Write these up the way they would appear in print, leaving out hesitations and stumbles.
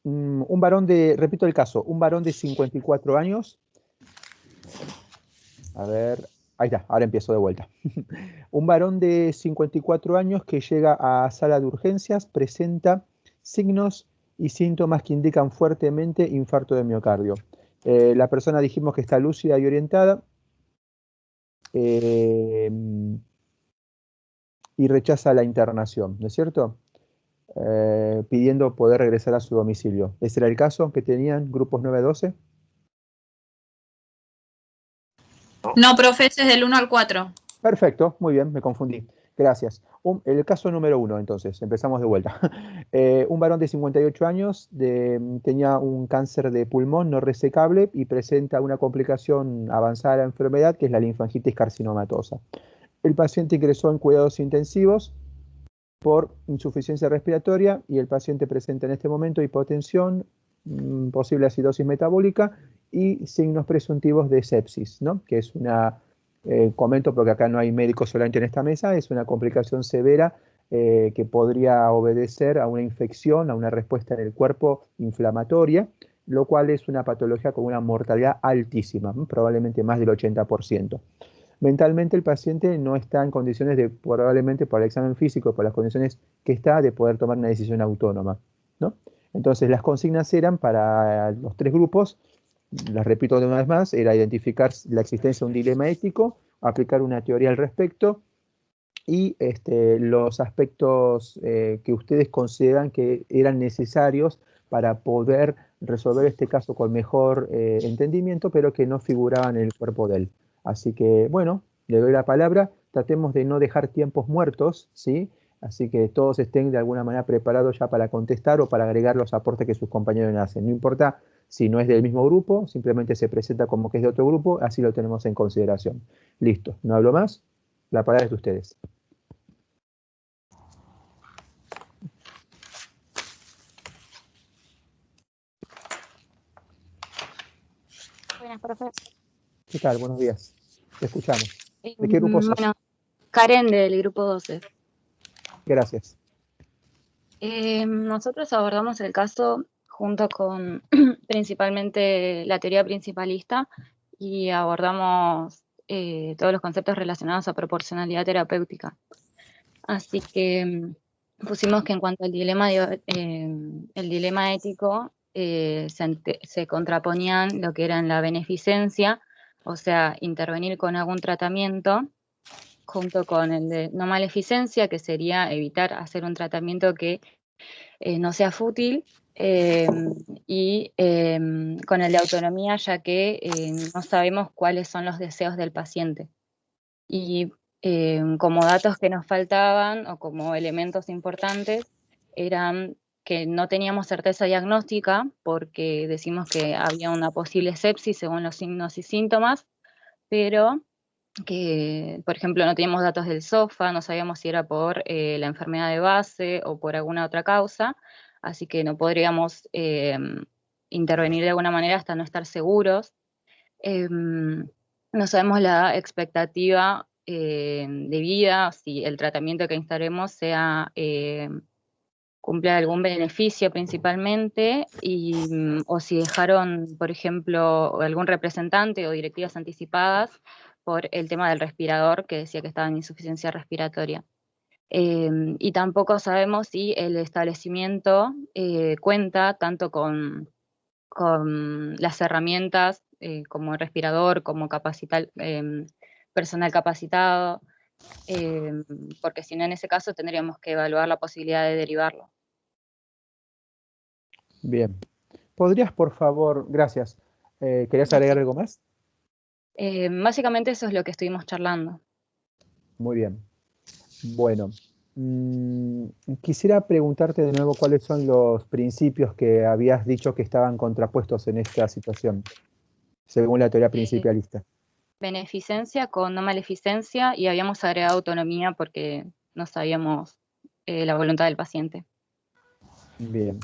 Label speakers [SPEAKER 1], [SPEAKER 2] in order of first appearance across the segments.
[SPEAKER 1] un varón repito el caso, un varón de 54 años. A ver, ahí está, ahora empiezo de vuelta. Un varón de 54 años que llega a sala de urgencias presenta signos y síntomas que indican fuertemente infarto de miocardio. La persona dijimos que está lúcida y orientada y rechaza la internación, ¿no es cierto? Pidiendo poder regresar a su domicilio. ¿Ese era el caso que tenían grupos 9-12?
[SPEAKER 2] No, profe, ese es del 1 al 4.
[SPEAKER 1] Perfecto, muy bien, me confundí. Gracias. El caso número 1, entonces, empezamos de vuelta. Un varón de 58 años tenía un cáncer de pulmón no resecable y presenta una complicación avanzada de la enfermedad, que es la linfangitis carcinomatosa. El paciente ingresó en cuidados intensivos por insuficiencia respiratoria y el paciente presenta en este momento hipotensión, posible acidosis metabólica y signos presuntivos de sepsis, ¿no? Que es una, comento porque acá no hay médicos solamente en esta mesa, es una complicación severa que podría obedecer a una infección, a una respuesta en el cuerpo inflamatoria, lo cual es una patología con una mortalidad altísima, probablemente más del 80%. Mentalmente el paciente no está en condiciones de, probablemente por el examen físico, por las condiciones que está, de poder tomar una decisión autónoma, ¿no? Entonces las consignas eran para los tres grupos, las repito de una vez más, era identificar la existencia de un dilema ético, aplicar una teoría al respecto y los aspectos que ustedes consideran que eran necesarios para poder resolver este caso con mejor entendimiento, pero que no figuraban en el cuerpo de él. Así que, bueno, le doy la palabra, tratemos de no dejar tiempos muertos, ¿sí? Así que todos estén de alguna manera preparados ya para contestar o para agregar los aportes que sus compañeros hacen. No importa si no es del mismo grupo, simplemente se presenta como que es de otro grupo, así lo tenemos en consideración. Listo, no hablo más, la palabra es de ustedes.
[SPEAKER 3] Buenas, profe.
[SPEAKER 1] ¿Qué tal? Buenos días. Te escuchamos. ¿De qué grupo sos?
[SPEAKER 3] Bueno, Karen del grupo 12.
[SPEAKER 1] Gracias.
[SPEAKER 3] Nosotros abordamos el caso junto con principalmente la teoría principalista y abordamos todos los conceptos relacionados a proporcionalidad terapéutica. Así que pusimos que en cuanto al dilema, el dilema ético, se contraponían lo que era en la beneficencia, o sea, intervenir con algún tratamiento, junto con el de no maleficencia, que sería evitar hacer un tratamiento que no sea fútil, y con el de autonomía, ya que no sabemos cuáles son los deseos del paciente. Y como datos que nos faltaban o como elementos importantes eran que no teníamos certeza diagnóstica porque decimos que había una posible sepsis según los signos y síntomas, pero que, por ejemplo, no teníamos datos del SOFA, no sabíamos si era por la enfermedad de base o por alguna otra causa, así que no podríamos intervenir de alguna manera hasta no estar seguros. No sabemos la expectativa de vida, si el tratamiento que instaremos cumple algún beneficio principalmente, o si dejaron, por ejemplo, algún representante o directivas anticipadas por el tema del respirador, que decía que estaba en insuficiencia respiratoria. Y tampoco sabemos si el establecimiento cuenta tanto con las herramientas como el respirador, como personal capacitado, porque si no, en ese caso tendríamos que evaluar la posibilidad de derivarlo.
[SPEAKER 1] Bien. ¿Podrías, por favor, gracias, ¿querías agregar algo más?
[SPEAKER 3] Básicamente eso es lo que estuvimos charlando.
[SPEAKER 1] Muy bien. Bueno, quisiera preguntarte de nuevo cuáles son los principios que habías dicho que estaban contrapuestos en esta situación, según la teoría principalista.
[SPEAKER 3] Beneficencia con no maleficencia, y habíamos agregado autonomía porque no sabíamos la voluntad del paciente.
[SPEAKER 1] Bien.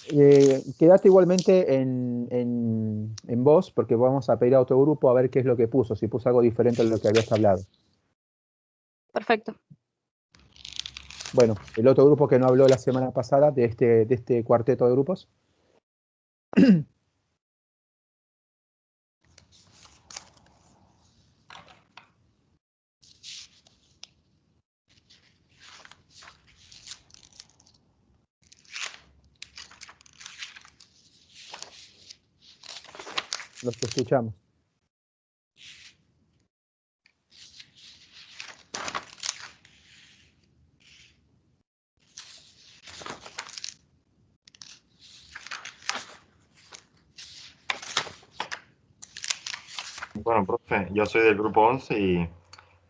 [SPEAKER 1] Quédate igualmente en vos, porque vamos a pedir a otro grupo a ver qué es lo que puso, si puso algo diferente a lo que habías hablado.
[SPEAKER 3] Perfecto.
[SPEAKER 1] Bueno, el otro grupo que no habló la semana pasada de este cuarteto de grupos. Los que escuchamos.
[SPEAKER 4] Bueno, profe, yo soy del grupo 11 y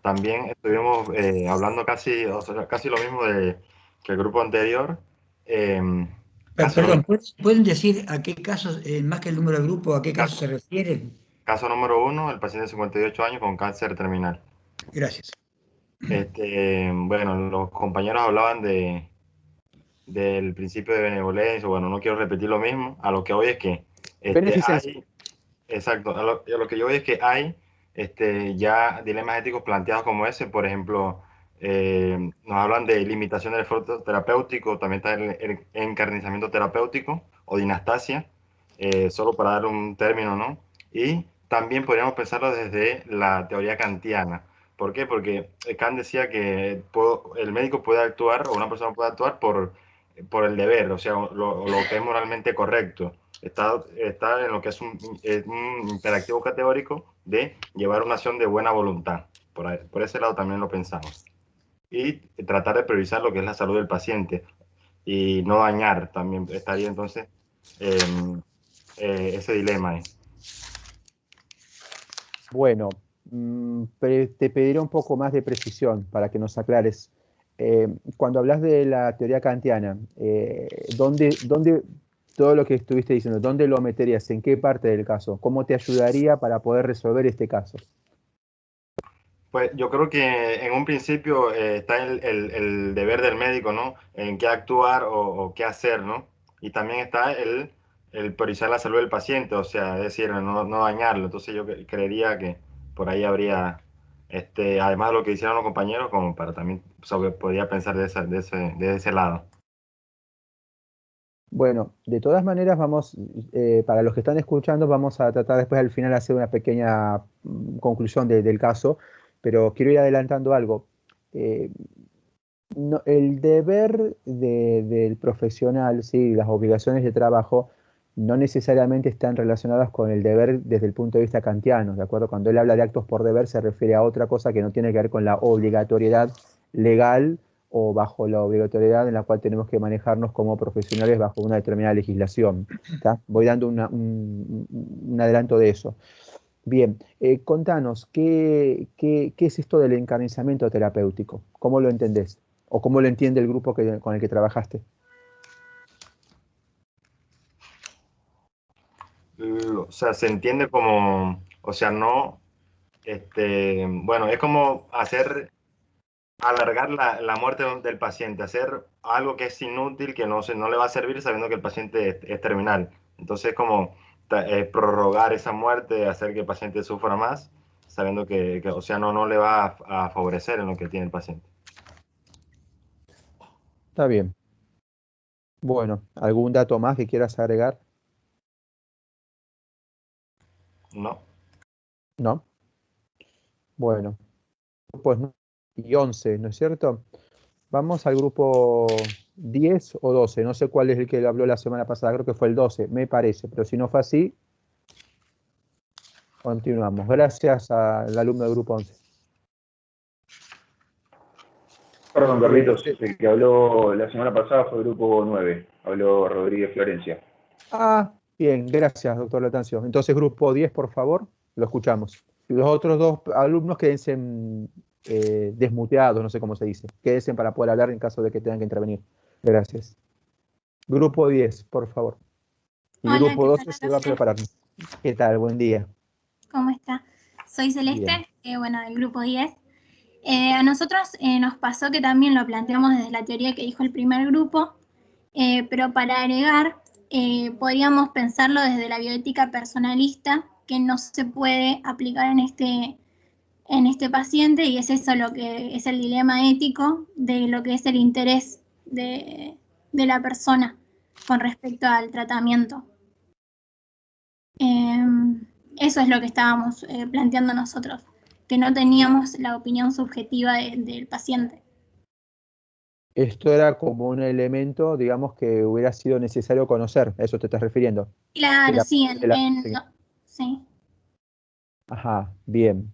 [SPEAKER 4] también estuvimos hablando casi, o sea, casi lo mismo que el grupo anterior. Caso,
[SPEAKER 5] Perdón, ¿pueden decir a qué casos, más que el número de grupo, a qué casos se refieren?
[SPEAKER 4] caso número 1, el paciente de 58 años con cáncer terminal.
[SPEAKER 5] Gracias.
[SPEAKER 4] Bueno, los compañeros hablaban del principio de benevolencia. Bueno, no quiero repetir lo mismo. A lo que voy es que
[SPEAKER 1] Beneficencia.
[SPEAKER 4] hay, exacto, a lo que yo voy es que hay ya dilemas éticos planteados como ese. Por ejemplo, nos hablan de limitación del esfuerzo terapéutico, también está el encarnizamiento terapéutico o dinastasia, solo para dar un término, ¿no? Y también podríamos pensarlo desde la teoría kantiana. ¿Por qué? Porque Kant decía que el médico puede actuar o una persona puede actuar por el deber, o sea, lo que es moralmente correcto. Está en lo que es un imperativo categórico de llevar una acción de buena voluntad. Por ese lado también lo pensamos. Y tratar de priorizar lo que es la salud del paciente y no dañar, también estaría entonces ese dilema ahí.
[SPEAKER 1] Bueno, te pediré un poco más de precisión para que nos aclares. Cuando hablas de la teoría kantiana, ¿dónde todo lo que estuviste diciendo, dónde lo meterías? ¿En qué parte del caso? ¿Cómo te ayudaría para poder resolver este caso?
[SPEAKER 4] Pues yo creo que en un principio está el deber del médico, ¿no? En qué actuar o qué hacer, ¿no? Y también está el priorizar la salud del paciente, o sea, es decir, no dañarlo. Entonces yo creería que por ahí habría, además de lo que hicieron los compañeros, como para también podría pensar de ese lado.
[SPEAKER 1] Bueno, de todas maneras para los que están escuchando, vamos a tratar después al final hacer una pequeña conclusión del caso, pero quiero ir adelantando algo. Eh, el deber del profesional, sí, las obligaciones de trabajo, no necesariamente están relacionadas con el deber desde el punto de vista kantiano, ¿de acuerdo? Cuando él habla de actos por deber se refiere a otra cosa que no tiene que ver con la obligatoriedad legal o bajo la obligatoriedad en la cual tenemos que manejarnos como profesionales bajo una determinada legislación. ¿Tá? Voy dando un adelanto de eso. Bien, contanos, ¿qué es esto del encarnizamiento terapéutico? ¿Cómo lo entendés? ¿O cómo lo entiende el grupo con el que trabajaste?
[SPEAKER 4] O sea, se entiende como, o sea, no, bueno, es como alargar la muerte del paciente, hacer algo que es inútil, que no le va a servir sabiendo que el paciente es terminal. Entonces, como prorrogar esa muerte, hacer que el paciente sufra más, sabiendo o sea, no le va a favorecer en lo que tiene el paciente.
[SPEAKER 1] Está bien. Bueno, ¿algún dato más que quieras agregar?
[SPEAKER 4] ¿No?
[SPEAKER 1] ¿No? Bueno, pues y 11, ¿no es cierto? Vamos al grupo 10 o 12, no sé cuál es el que habló la semana pasada, creo que fue el 12, me parece, pero si no fue así, continuamos. Gracias al alumno del grupo 11.
[SPEAKER 6] Perdón, Carlitos, el que habló la semana pasada fue el grupo 9, habló Rodríguez Florencia.
[SPEAKER 1] Bien, gracias, doctor Latancio. Entonces, grupo 10, por favor, lo escuchamos. Los otros dos alumnos quédense desmuteados, no sé cómo se dice. Quédense para poder hablar en caso de que tengan que intervenir. Gracias. Grupo 10, por favor. Y
[SPEAKER 7] Hola,
[SPEAKER 1] grupo
[SPEAKER 7] ¿qué
[SPEAKER 1] 12
[SPEAKER 7] tal,
[SPEAKER 1] se va a
[SPEAKER 7] profe?
[SPEAKER 1] preparar. ¿Qué tal? Buen día.
[SPEAKER 7] ¿Cómo está? Soy
[SPEAKER 1] Bien.
[SPEAKER 7] Celeste, bueno, del grupo 10. A nosotros nos pasó que también lo planteamos desde la teoría que dijo el primer grupo, pero para agregar, podríamos pensarlo desde la bioética personalista, que no se puede aplicar en este paciente, y es eso lo que es el dilema ético de lo que es el interés de la persona con respecto al tratamiento. Eso es lo que estábamos planteando nosotros, que no teníamos la opinión subjetiva del paciente.
[SPEAKER 1] Esto era como un elemento, digamos, que hubiera sido necesario conocer, ¿a eso te estás refiriendo?
[SPEAKER 7] Claro, sí,
[SPEAKER 1] Sí.
[SPEAKER 7] sí.
[SPEAKER 1] Ajá, bien.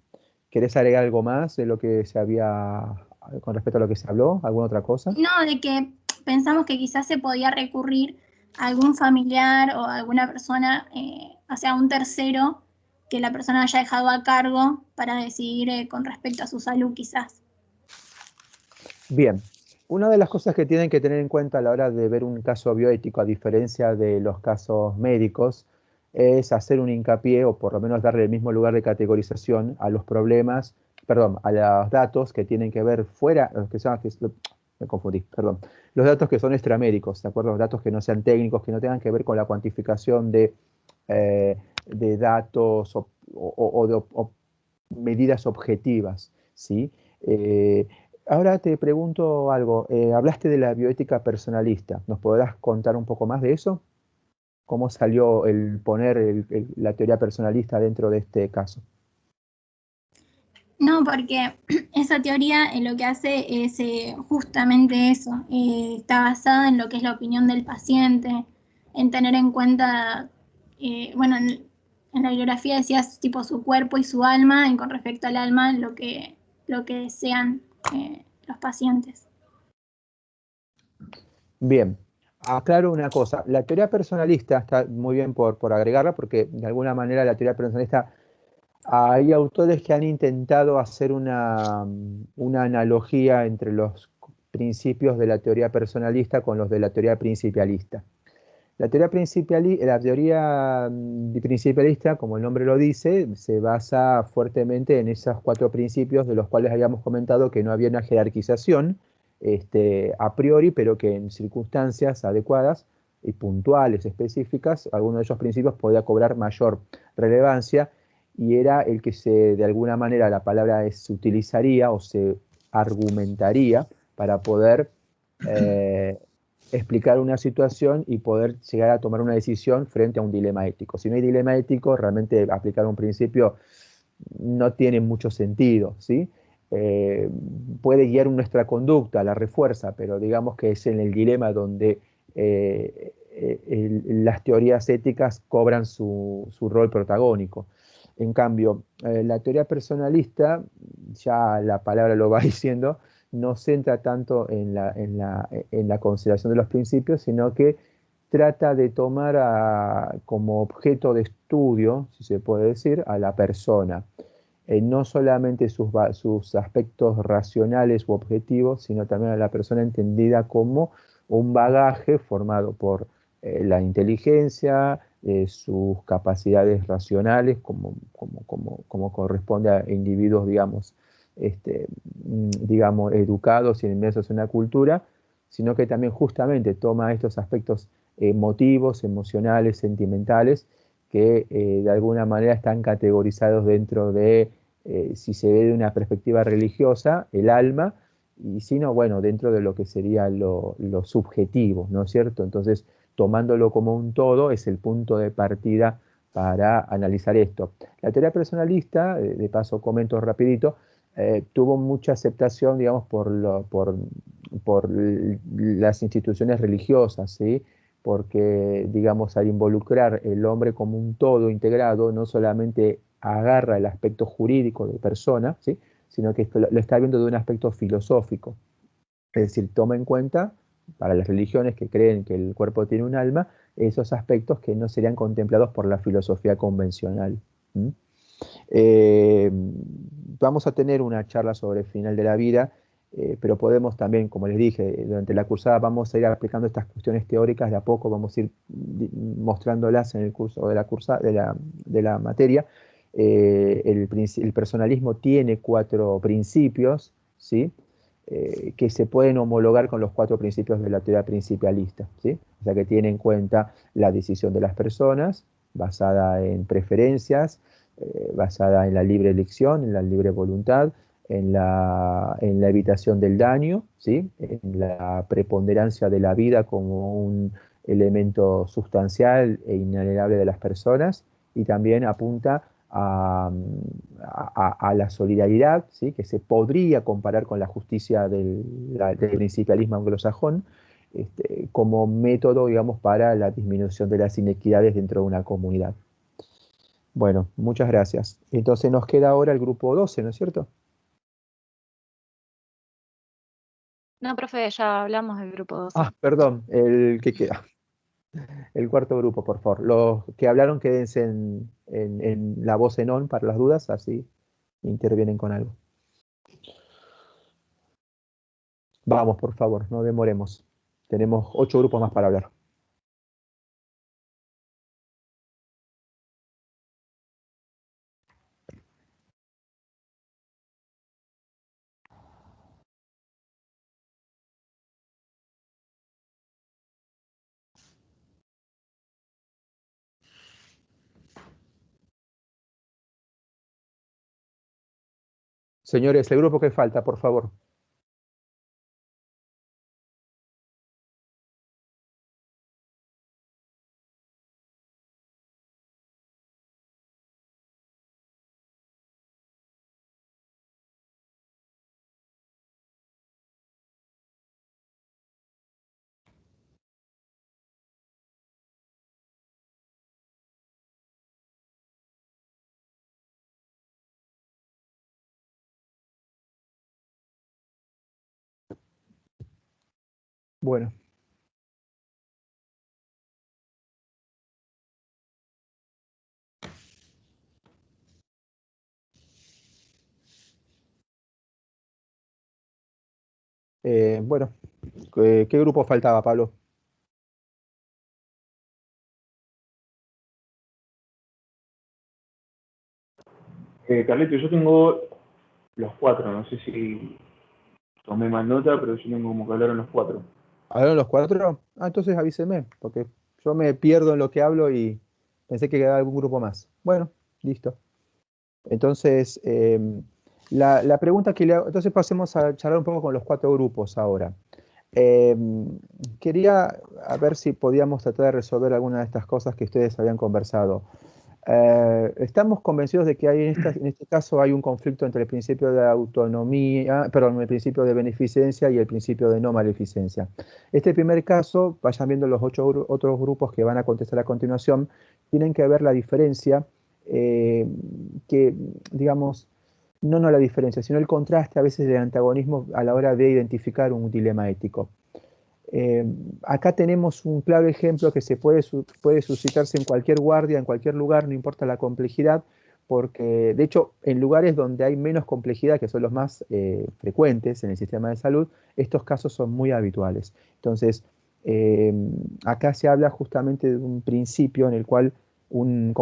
[SPEAKER 1] ¿Querés agregar algo más de lo que se había, con respecto a lo que se habló? ¿Alguna otra cosa?
[SPEAKER 7] No, de que pensamos que quizás se podía recurrir a algún familiar o a alguna persona, o sea, un tercero que la persona haya dejado a cargo para decidir con respecto a su salud quizás.
[SPEAKER 1] Bien. Una de las cosas que tienen que tener en cuenta a la hora de ver un caso bioético, a diferencia de los casos médicos, es hacer un hincapié, o por lo menos darle el mismo lugar de categorización a los problemas, perdón, a los datos que tienen que ver fuera, me confundí, perdón, los datos que son extramédicos, ¿de acuerdo? Los datos que no sean técnicos, que no tengan que ver con la cuantificación de datos o medidas objetivas, ¿sí? Ahora te pregunto algo, hablaste de la bioética personalista, ¿nos podrás contar un poco más de eso? ¿Cómo salió el poner la teoría personalista dentro de este caso?
[SPEAKER 7] No, porque esa teoría lo que hace es justamente eso, está basada en lo que es la opinión del paciente, en tener en cuenta, bueno, en la bibliografía decías tipo su cuerpo y su alma, y con respecto al alma lo que desean los pacientes.
[SPEAKER 1] Bien, aclaro una cosa, la teoría personalista está muy bien por agregarla, porque de alguna manera la teoría personalista, hay autores que han intentado hacer una analogía entre los principios de la teoría personalista con los de la teoría principialista. La teoría principialista, como el nombre lo dice, se basa fuertemente en esos 4 principios de los cuales habíamos comentado que no había una jerarquización a priori, pero que en circunstancias adecuadas y puntuales, específicas, alguno de esos principios podía cobrar mayor relevancia, y era el que de alguna manera la palabra se utilizaría o se argumentaría para poder explicar una situación y poder llegar a tomar una decisión frente a un dilema ético. Si no hay dilema ético, realmente aplicar un principio no tiene mucho sentido, ¿sí? Puede guiar nuestra conducta, la refuerza, pero digamos que es en el dilema donde las teorías éticas cobran su rol protagónico. En cambio, la teoría personalista, ya la palabra lo va diciendo, no centra tanto en la consideración de los principios, sino que trata de tomar como objeto de estudio, si se puede decir, a la persona. No solamente sus aspectos racionales u objetivos, sino también a la persona entendida como un bagaje formado por la inteligencia, sus capacidades racionales, como corresponde a individuos, digamos, educados y inmersos en la cultura, sino que también justamente toma estos aspectos emotivos, emocionales, sentimentales, que de alguna manera están categorizados dentro de, si se ve de una perspectiva religiosa, el alma, y si no, bueno, dentro de lo que sería lo subjetivo, ¿no es cierto? Entonces, tomándolo como un todo, es el punto de partida para analizar esto. La teoría personalista, de paso comento rapidito, tuvo mucha aceptación, digamos, por las instituciones religiosas, ¿sí? Porque, digamos, al involucrar el hombre como un todo integrado, no solamente agarra el aspecto jurídico de persona, ¿sí? Sino que lo está viendo de un aspecto filosófico. Es decir, toma en cuenta, para las religiones que creen que el cuerpo tiene un alma, esos aspectos que no serían contemplados por la filosofía convencional. Vamos a tener una charla sobre el final de la vida, pero podemos también, como les dije, durante la cursada vamos a ir aplicando estas cuestiones teóricas de a poco, vamos a ir mostrándolas en el curso de la materia. El personalismo tiene 4 principios, ¿sí? Que se pueden homologar con los 4 principios de la teoría principialista, ¿sí? O sea, que tiene en cuenta la decisión de las personas, basada en preferencias, basada en la libre elección, en la libre voluntad, en la evitación del daño, ¿sí? En la preponderancia de la vida como un elemento sustancial e inalienable de las personas, y también apunta a la solidaridad, ¿sí? Que se podría comparar con la justicia del principialismo anglosajón, como método, digamos, para la disminución de las inequidades dentro de una comunidad. Bueno, muchas gracias. Entonces nos queda ahora el grupo 12, ¿no es cierto?
[SPEAKER 3] No, profe, ya hablamos del grupo 12.
[SPEAKER 1] Ah, perdón, el que queda. El cuarto grupo, por favor. Los que hablaron, quédense en la voz en on para las dudas, así intervienen con algo. Vamos, por favor, no demoremos. Tenemos 8 grupos más para hablar. Señores, el grupo que falta, por favor. Bueno. Bueno, ¿qué grupo faltaba, Pablo?
[SPEAKER 6] Carlito, yo tengo los 4, no sé si tomé mal nota, pero yo tengo como que hablaron los 4.
[SPEAKER 1] ¿Hablaron los 4? Ah, entonces avíseme, porque yo me pierdo en lo que hablo y pensé que quedaba algún grupo más. Bueno, listo. Entonces, la pregunta que le hago, entonces pasemos a charlar un poco con los 4 grupos ahora. Quería a ver si podíamos tratar de resolver alguna de estas cosas que ustedes habían conversado. Estamos convencidos de que en este caso hay un conflicto entre el principio de autonomía, perdón, el principio de beneficencia y el principio de no maleficencia. Este primer caso, vayan viendo los 8 otros grupos que van a contestar a continuación, tienen que ver la diferencia, que, digamos, no la diferencia, sino el contraste a veces del antagonismo a la hora de identificar un dilema ético. Acá tenemos un claro ejemplo que puede suscitarse en cualquier guardia, en cualquier lugar, no importa la complejidad, porque de hecho en lugares donde hay menos complejidad, que son los más frecuentes en el sistema de salud, estos casos son muy habituales. Entonces, acá se habla justamente de un principio en el cual, un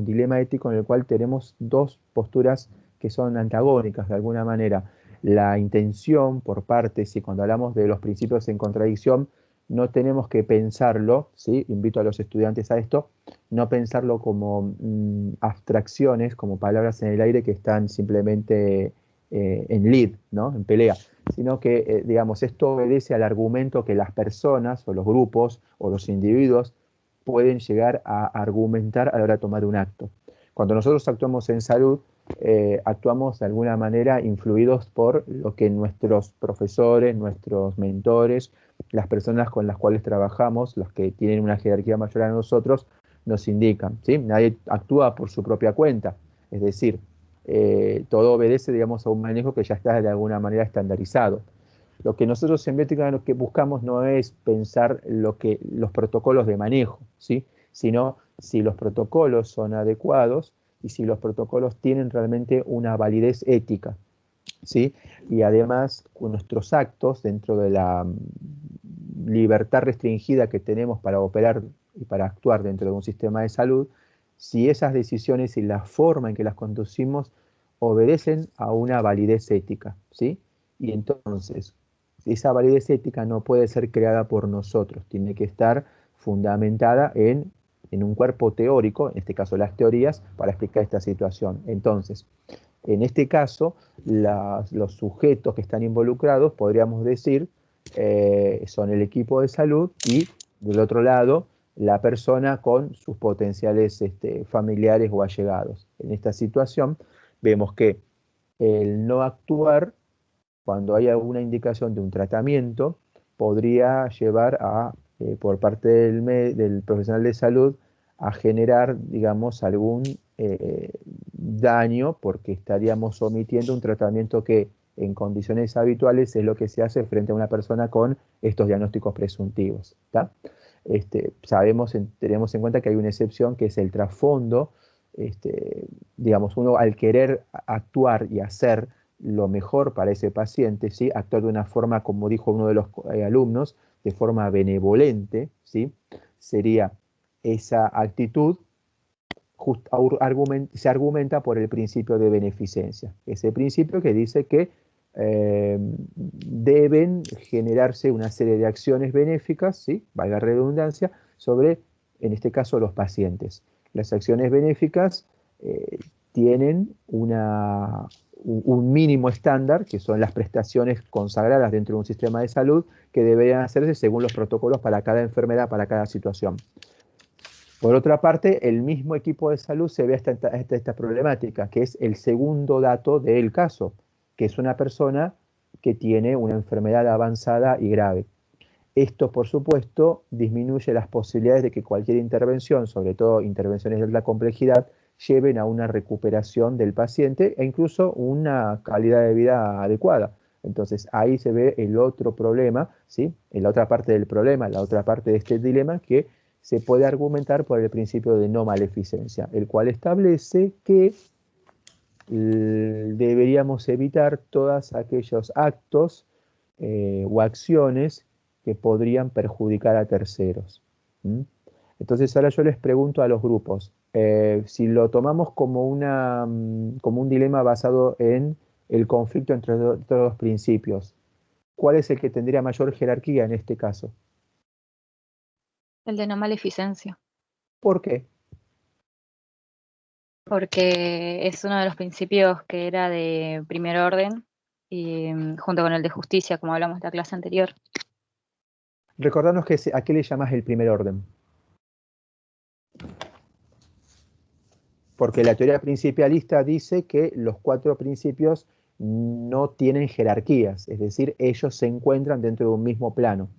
[SPEAKER 1] dilema ético en el cual tenemos 2 posturas que son antagónicas de alguna manera. La intención por parte, si cuando hablamos de los principios en contradicción, no tenemos que pensarlo, ¿sí? Invito a los estudiantes a esto, no pensarlo como abstracciones, como palabras en el aire que están simplemente en lid, ¿no? En pelea, sino que, digamos, esto obedece al argumento que las personas o los grupos o los individuos pueden llegar a argumentar a la hora de tomar un acto. Cuando nosotros actuamos en salud, actuamos de alguna manera influidos por lo que nuestros profesores, nuestros mentores, las personas con las cuales trabajamos, los que tienen una jerarquía mayor a nosotros, nos indican, ¿sí? Nadie actúa por su propia cuenta, es decir, todo obedece, digamos, a un manejo que ya está de alguna manera estandarizado. Lo que nosotros en Bioética lo que buscamos no es pensar los protocolos de manejo, ¿sí? Sino si los protocolos son adecuados y si los protocolos tienen realmente una validez ética, ¿sí? Y además, con nuestros actos, dentro de la libertad restringida que tenemos para operar y para actuar dentro de un sistema de salud, si esas decisiones y la forma en que las conducimos obedecen a una validez ética, ¿sí? Y entonces, esa validez ética no puede ser creada por nosotros, tiene que estar fundamentada en en un cuerpo teórico, en este caso las teorías, para explicar esta situación. Entonces, en este caso, los sujetos que están involucrados, podríamos decir, son el equipo de salud y, del otro lado, la persona con sus potenciales familiares o allegados. En esta situación, vemos que el no actuar, cuando hay alguna indicación de un tratamiento, podría llevar a, por parte del profesional de salud, a generar, digamos, algún daño, porque estaríamos omitiendo un tratamiento que en condiciones habituales es lo que se hace frente a una persona con estos diagnósticos presuntivos, ¿tá? Tenemos en cuenta que hay una excepción que es el trasfondo, digamos, uno al querer actuar y hacer lo mejor para ese paciente, ¿sí? Actuar de una forma, como dijo uno de los alumnos, de forma benevolente, ¿sí? Sería esa actitud, se argumenta por el principio de beneficencia. Ese principio que dice que deben generarse una serie de acciones benéficas, ¿sí? Valga la redundancia, sobre, en este caso, los pacientes. Las acciones benéficas tienen un mínimo estándar, que son las prestaciones consagradas dentro de un sistema de salud, que deberían hacerse según los protocolos para cada enfermedad, para cada situación. Por otra parte, el mismo equipo de salud se ve esta problemática, que es el segundo dato del caso, que es una persona que tiene una enfermedad avanzada y grave. Esto, por supuesto, disminuye las posibilidades de que cualquier intervención, sobre todo intervenciones de alta complejidad, lleven a una recuperación del paciente e incluso una calidad de vida adecuada. Entonces, ahí se ve el otro problema, ¿sí? En la otra parte del problema, la otra parte de este dilema, que se puede argumentar por el principio de no maleficencia, el cual establece que deberíamos evitar todos aquellos actos o acciones que podrían perjudicar a terceros. Entonces ahora yo les pregunto a los grupos, si lo tomamos como un dilema basado en el conflicto entre dos principios, ¿cuál es el que tendría mayor jerarquía en este caso?
[SPEAKER 3] El de no maleficencia,
[SPEAKER 1] ¿Por qué?
[SPEAKER 3] porque es uno de los principios que era de primer orden y junto con el de justicia, como hablamos de la clase anterior.
[SPEAKER 1] Recordanos a qué le llamas el primer orden. Porque la teoría principialista dice que los 4 principios no tienen jerarquías, es decir, ellos se encuentran dentro de un mismo plano.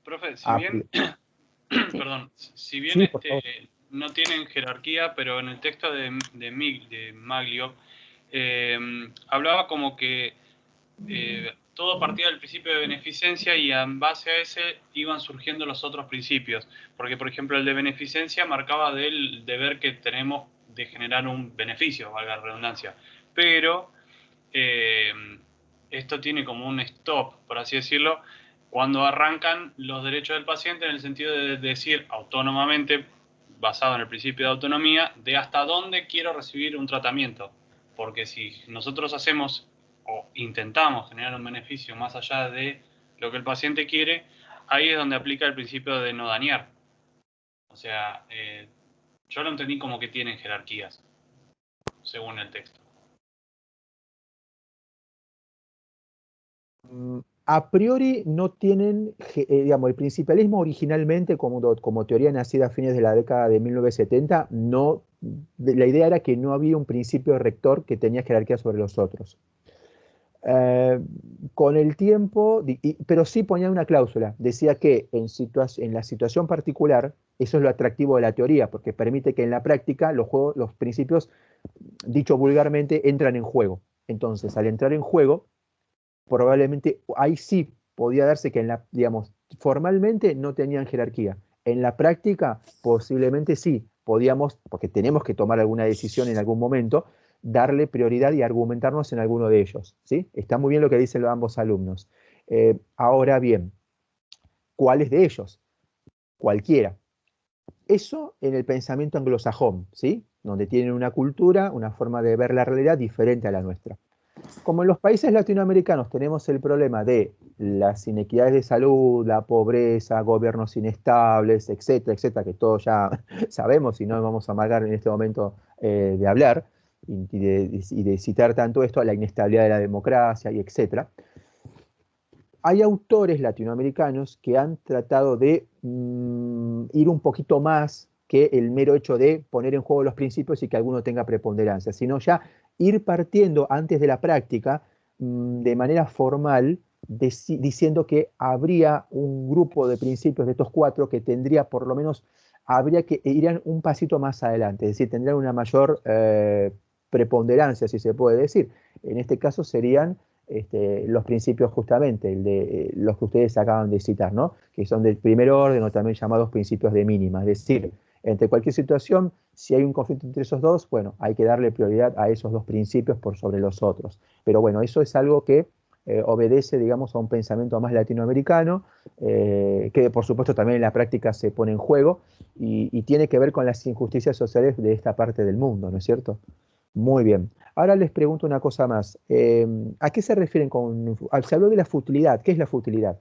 [SPEAKER 8] Profe, si bien, perdón, si bien
[SPEAKER 1] Sí,
[SPEAKER 8] no tienen jerarquía, pero en el texto de Maglio hablaba como que todo partía del principio de beneficencia y en base a ese iban surgiendo los otros principios. Porque, por ejemplo, el de beneficencia marcaba del deber que tenemos de generar un beneficio, valga la redundancia. Pero esto tiene como un stop, por así decirlo, cuando arrancan los derechos del paciente en el sentido de decir autónomamente, basado en el principio de autonomía, de hasta dónde quiero recibir un tratamiento. Porque si nosotros hacemos o intentamos generar un beneficio más allá de lo que el paciente quiere, ahí es donde aplica el principio de no dañar. O sea, yo lo entendí como que tienen jerarquías, según el texto.
[SPEAKER 1] A priori no tienen, digamos, el principialismo originalmente como teoría nacida a fines de la década de 1970, la idea era que no había un principio rector que tenía jerarquía sobre los otros. Con el tiempo, pero sí ponía una cláusula, decía que en la situación particular, eso es lo atractivo de la teoría, porque permite que en la práctica los principios, dicho vulgarmente, entran en juego. Entonces, al entrar en juego, probablemente ahí sí podía darse que digamos, formalmente no tenían jerarquía. En la práctica, posiblemente sí, podíamos, porque tenemos que tomar alguna decisión en algún momento, darle prioridad y argumentarnos en alguno de ellos, ¿sí? Está muy bien lo que dicen ambos alumnos. Ahora bien, ¿cuáles de ellos? Cualquiera. Eso en el pensamiento anglosajón, ¿sí? Donde tienen una cultura, una forma de ver la realidad diferente a la nuestra. Como en los países latinoamericanos tenemos el problema de las inequidades de salud, la pobreza, gobiernos inestables, etcétera, etcétera, que todos ya sabemos y no vamos a amargar en este momento de hablar y de citar tanto esto, la inestabilidad de la democracia y etcétera. Hay autores latinoamericanos que han tratado de ir un poquito más que el mero hecho de poner en juego los principios y que alguno tenga preponderancia, sino ya ir partiendo antes de la práctica de manera formal, diciendo que habría un grupo de principios de estos 4 que tendría por lo menos, habría que irían un pasito más adelante, es decir, tendrían una mayor preponderancia, si se puede decir. En este caso serían los principios justamente, los que ustedes acaban de citar, ¿no? Que son del primer orden o también llamados principios de mínima, es decir, entre cualquier situación, si hay un conflicto entre esos dos, bueno, hay que darle prioridad a esos 2 principios por sobre los otros. Pero bueno, eso es algo que obedece, digamos, a un pensamiento más latinoamericano, que por supuesto también en la práctica se pone en juego y tiene que ver con las injusticias sociales de esta parte del mundo, ¿no es cierto? Muy bien. Ahora les pregunto una cosa más. ¿A qué se refieren con... Se habló de la futilidad. ¿Qué es la futilidad?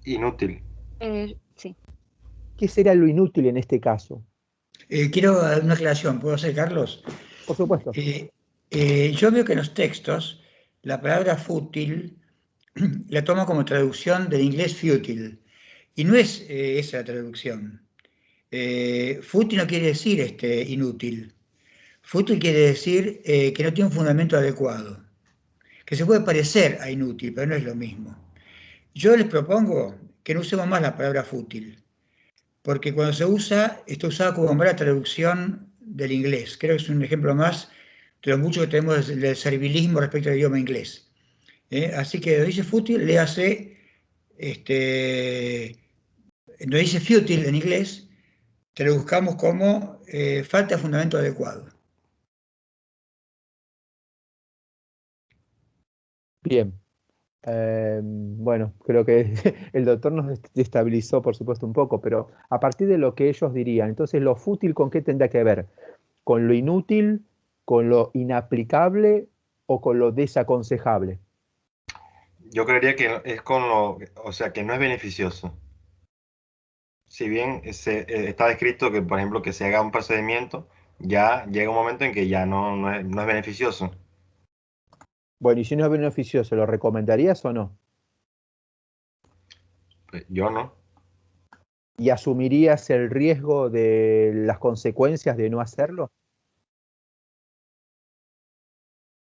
[SPEAKER 4] Inútil.
[SPEAKER 3] Sí.
[SPEAKER 1] ¿Qué será lo inútil en este caso?
[SPEAKER 5] Quiero dar una aclaración, ¿puedo hacer, Carlos?
[SPEAKER 1] Por supuesto.
[SPEAKER 5] Yo veo que en los textos la palabra fútil la tomo como traducción del inglés futile, y no es esa la traducción. Fútil no quiere decir inútil. Fútil quiere decir que no tiene un fundamento adecuado, que se puede parecer a inútil, pero no es lo mismo. Yo les propongo que no usemos más la palabra fútil, porque cuando se usa, está usada como mera traducción del inglés. Creo que es un ejemplo más de lo mucho que tenemos del servilismo respecto al idioma inglés. Así que donde dice fútil, léase, donde dice futile en inglés, traduzcamos como falta de fundamento adecuado.
[SPEAKER 1] Bien. Bueno, creo que el doctor nos destabilizó, por supuesto, un poco, pero a partir de lo que ellos dirían, entonces, ¿lo fútil con qué tendrá que ver? ¿Con lo inútil, con lo inaplicable o con lo desaconsejable?
[SPEAKER 4] Yo creería que es con lo, o sea, que no es beneficioso. Si bien está descrito que, por ejemplo, que se haga un procedimiento, ya llega un momento en que ya no es beneficioso.
[SPEAKER 1] Bueno, y si no es beneficioso, ¿lo recomendarías o no?
[SPEAKER 4] Pues yo no.
[SPEAKER 1] ¿Y asumirías el riesgo de las consecuencias de no hacerlo?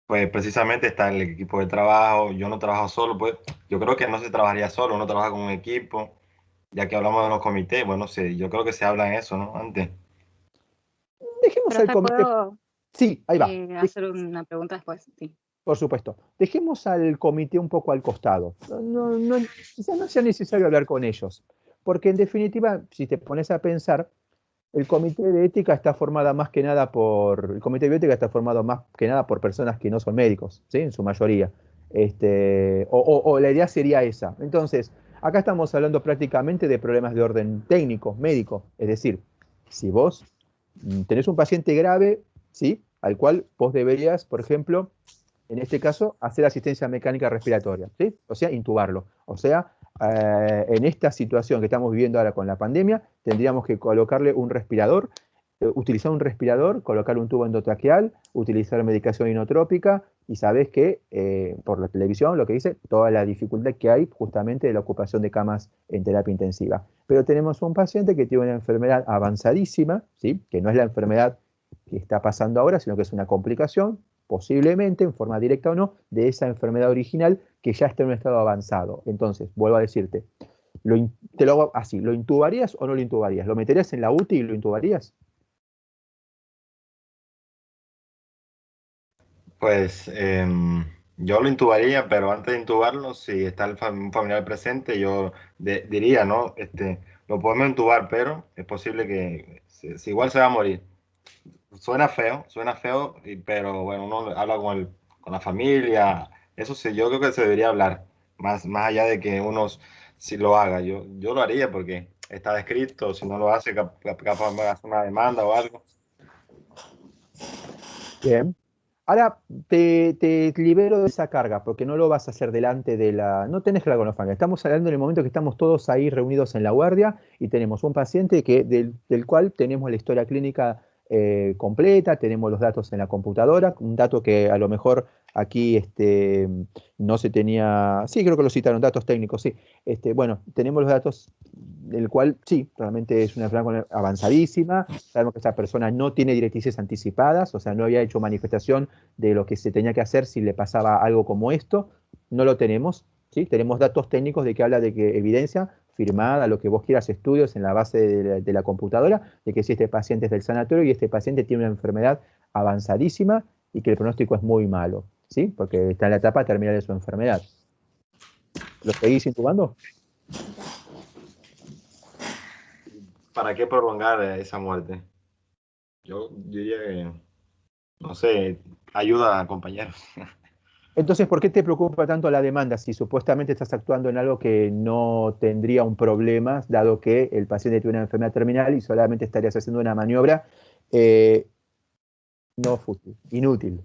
[SPEAKER 4] Pues precisamente está el equipo de trabajo, yo no trabajo solo, pues yo creo que no se trabajaría solo, uno trabaja con un equipo, ya que hablamos de los comités, bueno, sí, yo creo que se habla en eso, ¿no? Antes.
[SPEAKER 1] Dejemos al
[SPEAKER 3] Profe,
[SPEAKER 1] comité.
[SPEAKER 3] ¿puedo
[SPEAKER 1] Sí, ahí va.
[SPEAKER 3] hacer una pregunta después? Sí.
[SPEAKER 1] Por supuesto. Dejemos al comité un poco al costado. Quizás no sea necesario hablar con ellos, porque en definitiva, si te pones a pensar, el comité de ética está formado más que nada por, el comité de bioética está formado más que nada por personas que no son médicos, ¿sí? En su mayoría. O la idea sería esa. Entonces, acá estamos hablando prácticamente de problemas de orden técnico, médico. Es decir, si vos tenés un paciente grave, ¿sí? Al cual vos deberías, por ejemplo, en este caso, hacer asistencia mecánica respiratoria, ¿sí? O sea, intubarlo. O sea, en esta situación que estamos viviendo ahora con la pandemia, tendríamos que colocarle un respirador, utilizar un respirador, colocarle un tubo endotraqueal, utilizar medicación inotrópica, y sabes que por la televisión lo que dice, toda la dificultad que hay justamente de la ocupación de camas en terapia intensiva. Pero tenemos un paciente que tiene una enfermedad avanzadísima, ¿sí? Que no es la enfermedad que está pasando ahora, sino que es una complicación, posiblemente, en forma directa o no, de esa enfermedad original que ya está en un estado avanzado. Entonces, vuelvo a decirte, te lo hago así, ¿lo intubarías o no lo intubarías? ¿Lo meterías en la UTI y lo intubarías?
[SPEAKER 4] Pues yo lo intubaría, pero antes de intubarlo, si está un familiar presente, yo diría, ¿no? Lo podemos intubar, pero es posible que si igual se va a morir. Suena feo, pero bueno, uno habla con la familia, eso sí, yo creo que se debería hablar, más allá de que uno si lo haga, yo lo haría porque está descrito, si no lo hace, capaz va a hacer una demanda o algo.
[SPEAKER 1] Bien. Ahora te libero de esa carga, porque no lo vas a hacer delante de la... No tenés que hablar con la familia. Estamos hablando en el momento que estamos todos ahí reunidos en la guardia y tenemos un paciente del cual tenemos la historia clínica completa, tenemos los datos en la computadora, un dato que a lo mejor aquí no se tenía... Sí, creo que lo citaron, datos técnicos, sí. Bueno, tenemos los datos del cual, sí, realmente es una enfermedad avanzadísima. Sabemos que esa persona no tiene directrices anticipadas, o sea, no había hecho manifestación de lo que se tenía que hacer si le pasaba algo como esto. No lo tenemos, ¿sí? Tenemos datos técnicos de que habla de que evidencia firmada, lo que vos quieras, estudios en la base de la computadora, de que si este paciente es del sanatorio y este paciente tiene una enfermedad avanzadísima y que el pronóstico es muy malo, ¿sí? Porque está en la etapa terminal de su enfermedad. ¿Lo seguís intubando?
[SPEAKER 4] ¿Para qué prolongar esa muerte? Yo diría que, no sé, ayuda a compañeros.
[SPEAKER 1] Entonces, ¿por qué te preocupa tanto la demanda si supuestamente estás actuando en algo que no tendría un problema, dado que el paciente tiene una enfermedad terminal y solamente estarías haciendo una maniobra no fútil, inútil?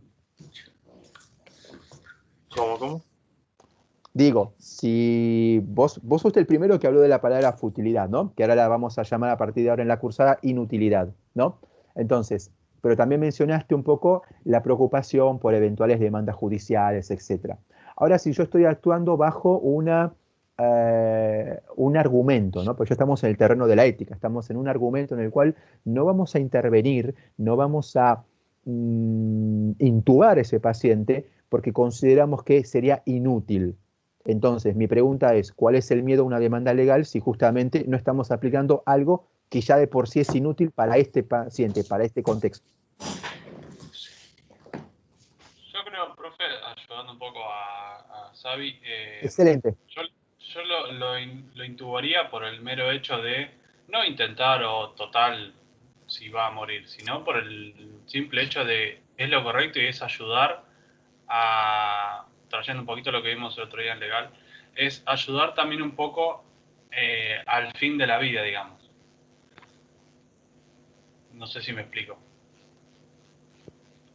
[SPEAKER 4] ¿Cómo?
[SPEAKER 1] Digo, si vos fuiste el primero que habló de la palabra futilidad, ¿no? Que ahora la vamos a llamar a partir de ahora en la cursada inutilidad, ¿no? Entonces, pero también mencionaste un poco la preocupación por eventuales demandas judiciales, etc. Ahora, si yo estoy actuando bajo un argumento, ¿no? Pues ya estamos en el terreno de la ética, estamos en un argumento en el cual no vamos a intervenir, no vamos a intubar a ese paciente porque consideramos que sería inútil. Entonces, mi pregunta es, ¿cuál es el miedo a una demanda legal si justamente no estamos aplicando algo que ya de por sí es inútil para este paciente, para este contexto?
[SPEAKER 8] Yo creo, profe, ayudando un poco a Xavi,
[SPEAKER 1] Excelente.
[SPEAKER 8] yo lo intubaría por el mero hecho de no intentar o total si va a morir, sino por el simple hecho de es lo correcto y es ayudar a, trayendo un poquito lo que vimos el otro día en legal, es ayudar también un poco al fin de la vida, digamos. No sé si me explico.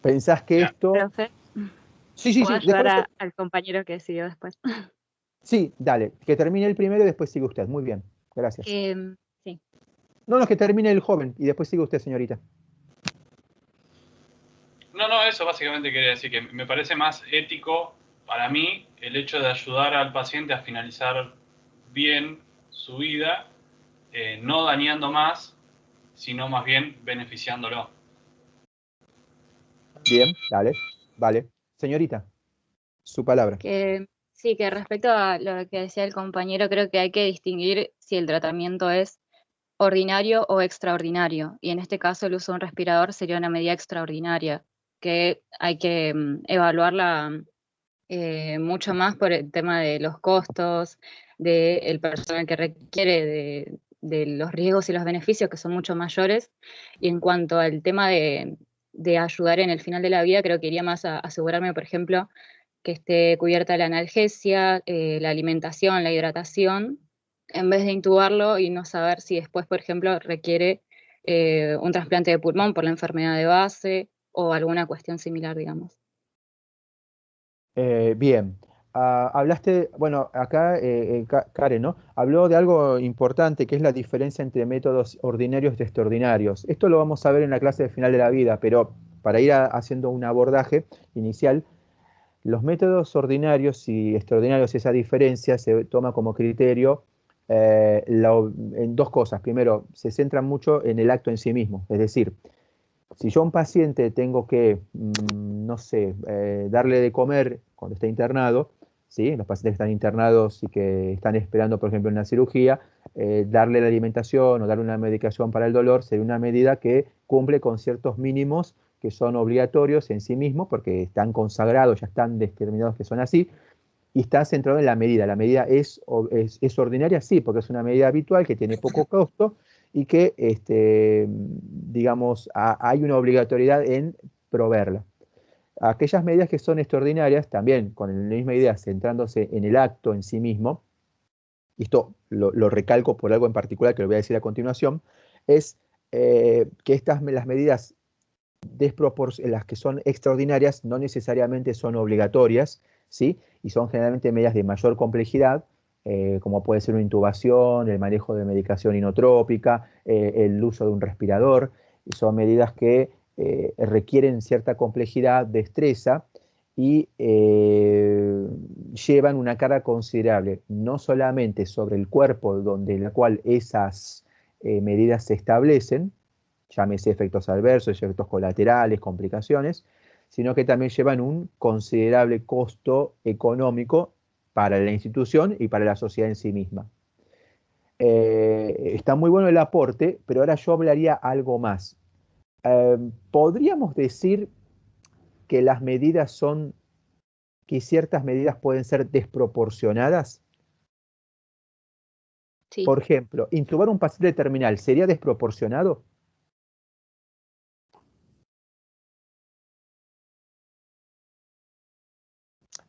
[SPEAKER 1] ¿Pensás que esto...?
[SPEAKER 3] Profe,
[SPEAKER 1] Sí.
[SPEAKER 3] ¿puedo ayudar al compañero que siguió después?
[SPEAKER 1] Sí, dale, que termine el primero y después sigue usted. Muy bien, gracias.
[SPEAKER 3] Sí.
[SPEAKER 1] No, que termine el joven y después sigue usted, señorita.
[SPEAKER 8] No, eso básicamente quería decir que me parece más ético para mí el hecho de ayudar al paciente a finalizar bien su vida, no dañando más, sino más bien beneficiándolo.
[SPEAKER 1] Bien, dale, vale. Señorita, su palabra.
[SPEAKER 3] Sí, que respecto a lo que decía el compañero, creo que hay que distinguir si el tratamiento es ordinario o extraordinario. Y en este caso el uso de un respirador sería una medida extraordinaria, que hay que evaluarla mucho más por el tema de los costos, del personal que requiere, de los riesgos y los beneficios que son mucho mayores. Y en cuanto al tema de ayudar en el final de la vida, creo que iría más a asegurarme, por ejemplo, que esté cubierta la analgesia, la alimentación, la hidratación, en vez de intubarlo y no saber si después, por ejemplo, requiere un trasplante de pulmón por la enfermedad de base o alguna cuestión similar, digamos.
[SPEAKER 1] Bien. Hablaste, bueno, acá Karen, ¿no? Habló de algo importante que es la diferencia entre métodos ordinarios y extraordinarios. Esto lo vamos a ver en la clase de final de la vida, pero para ir haciendo un abordaje inicial, los métodos ordinarios y extraordinarios, esa diferencia se toma como criterio en dos cosas. Primero, se centra mucho en el acto en sí mismo, es decir, si yo a un paciente tengo que, no sé, darle de comer cuando está internado, ¿sí? Los pacientes que están internados y que están esperando, por ejemplo, una cirugía, darle la alimentación o darle una medicación para el dolor sería una medida que cumple con ciertos mínimos que son obligatorios en sí mismos, porque están consagrados, ya están determinados que son así, y está centrado en la medida. La medida es ordinaria, sí, porque es una medida habitual que tiene poco costo y que, digamos, hay una obligatoriedad en proveerla. Aquellas medidas que son extraordinarias, también con la misma idea, centrándose en el acto en sí mismo, y esto lo recalco por algo en particular que lo voy a decir a continuación, es que las medidas las que son extraordinarias no necesariamente son obligatorias, ¿sí? Y son generalmente medidas de mayor complejidad, como puede ser una intubación, el manejo de medicación inotrópica, el uso de un respirador, y son medidas que requieren cierta complejidad, destreza, y llevan una carga considerable, no solamente sobre el cuerpo donde la cual esas medidas se establecen, llámese efectos adversos, efectos colaterales, complicaciones, sino que también llevan un considerable costo económico para la institución y para la sociedad en sí misma. Está muy bueno el aporte, pero ahora yo hablaría algo más. ¿Podríamos decir que que ciertas medidas pueden ser desproporcionadas?
[SPEAKER 3] Sí.
[SPEAKER 1] Por ejemplo, intubar un paciente terminal, ¿sería desproporcionado?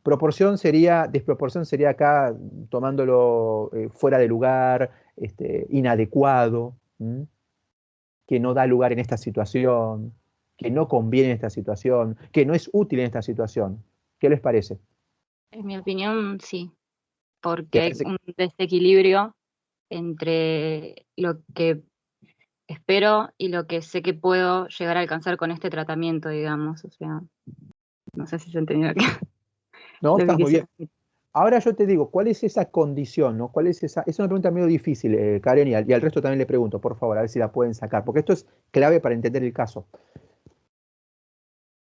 [SPEAKER 1] Desproporción sería acá tomándolo fuera de lugar, inadecuado, que no da lugar en esta situación, que no conviene en esta situación, que no es útil en esta situación. ¿Qué les parece?
[SPEAKER 3] En mi opinión, sí, porque hay un desequilibrio entre lo que espero y lo que sé que puedo llegar a alcanzar con este tratamiento, digamos. O sea, no sé si se entendió aquí.
[SPEAKER 1] No, estás muy bien. Ahora yo te digo, ¿cuál es esa condición? ¿No? ¿Cuál es esa? Es una pregunta medio difícil, Karen, y al resto también le pregunto, por favor, a ver si la pueden sacar, porque esto es clave para entender el caso.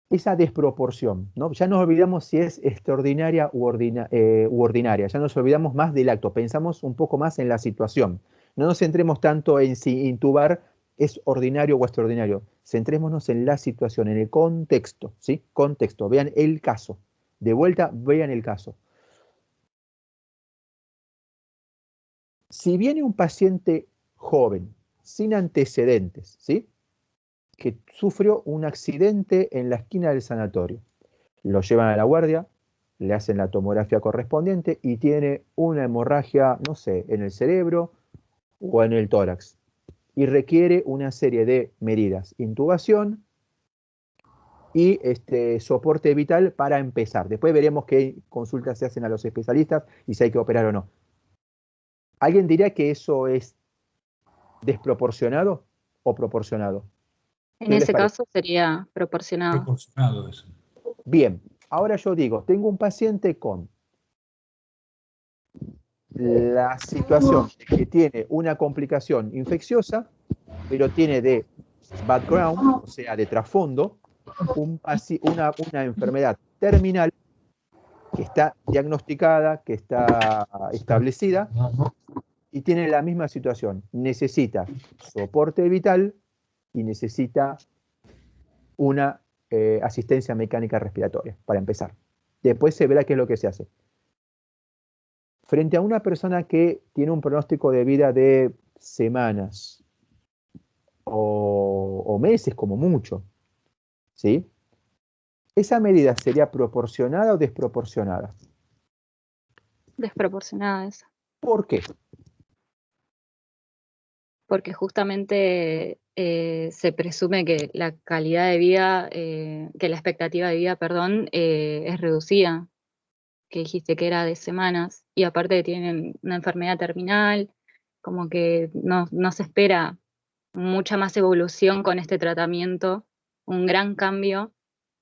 [SPEAKER 1] Esa desproporción, ¿no? Ya nos olvidamos si es extraordinaria u ordinaria, ya nos olvidamos más del acto, pensamos un poco más en la situación. No nos centremos tanto en si intubar es ordinario o extraordinario, centrémonos en la situación, en el contexto, ¿sí? Contexto, vean el caso. De vuelta, vean el caso. Si viene un paciente joven, sin antecedentes, ¿sí? Que sufrió un accidente en la esquina del sanatorio, lo llevan a la guardia, le hacen la tomografía correspondiente y tiene una hemorragia, no sé, en el cerebro o en el tórax, y requiere una serie de medidas, intubación y soporte vital para empezar. Después veremos qué consultas se hacen a los especialistas y si hay que operar o no. ¿Alguien diría que eso es desproporcionado o proporcionado?
[SPEAKER 3] En ese caso sería proporcionado.
[SPEAKER 5] Proporcionado eso.
[SPEAKER 1] Bien, ahora yo digo, tengo un paciente con la situación de que tiene una complicación infecciosa, pero tiene de background, o sea, de trasfondo, una enfermedad terminal que está diagnosticada, que está establecida y tiene la misma situación. Necesita soporte vital y necesita una asistencia mecánica respiratoria, para empezar. Después se verá qué es lo que se hace. Frente a una persona que tiene un pronóstico de vida de semanas o meses como mucho, ¿sí? ¿Esa medida sería proporcionada o desproporcionada?
[SPEAKER 3] Desproporcionada esa.
[SPEAKER 1] ¿Por qué?
[SPEAKER 3] Porque justamente se presume que la calidad de vida, que la expectativa de vida, perdón, es reducida, que dijiste que era de semanas, y aparte tienen una enfermedad terminal, como que no se espera mucha más evolución con este tratamiento, un gran cambio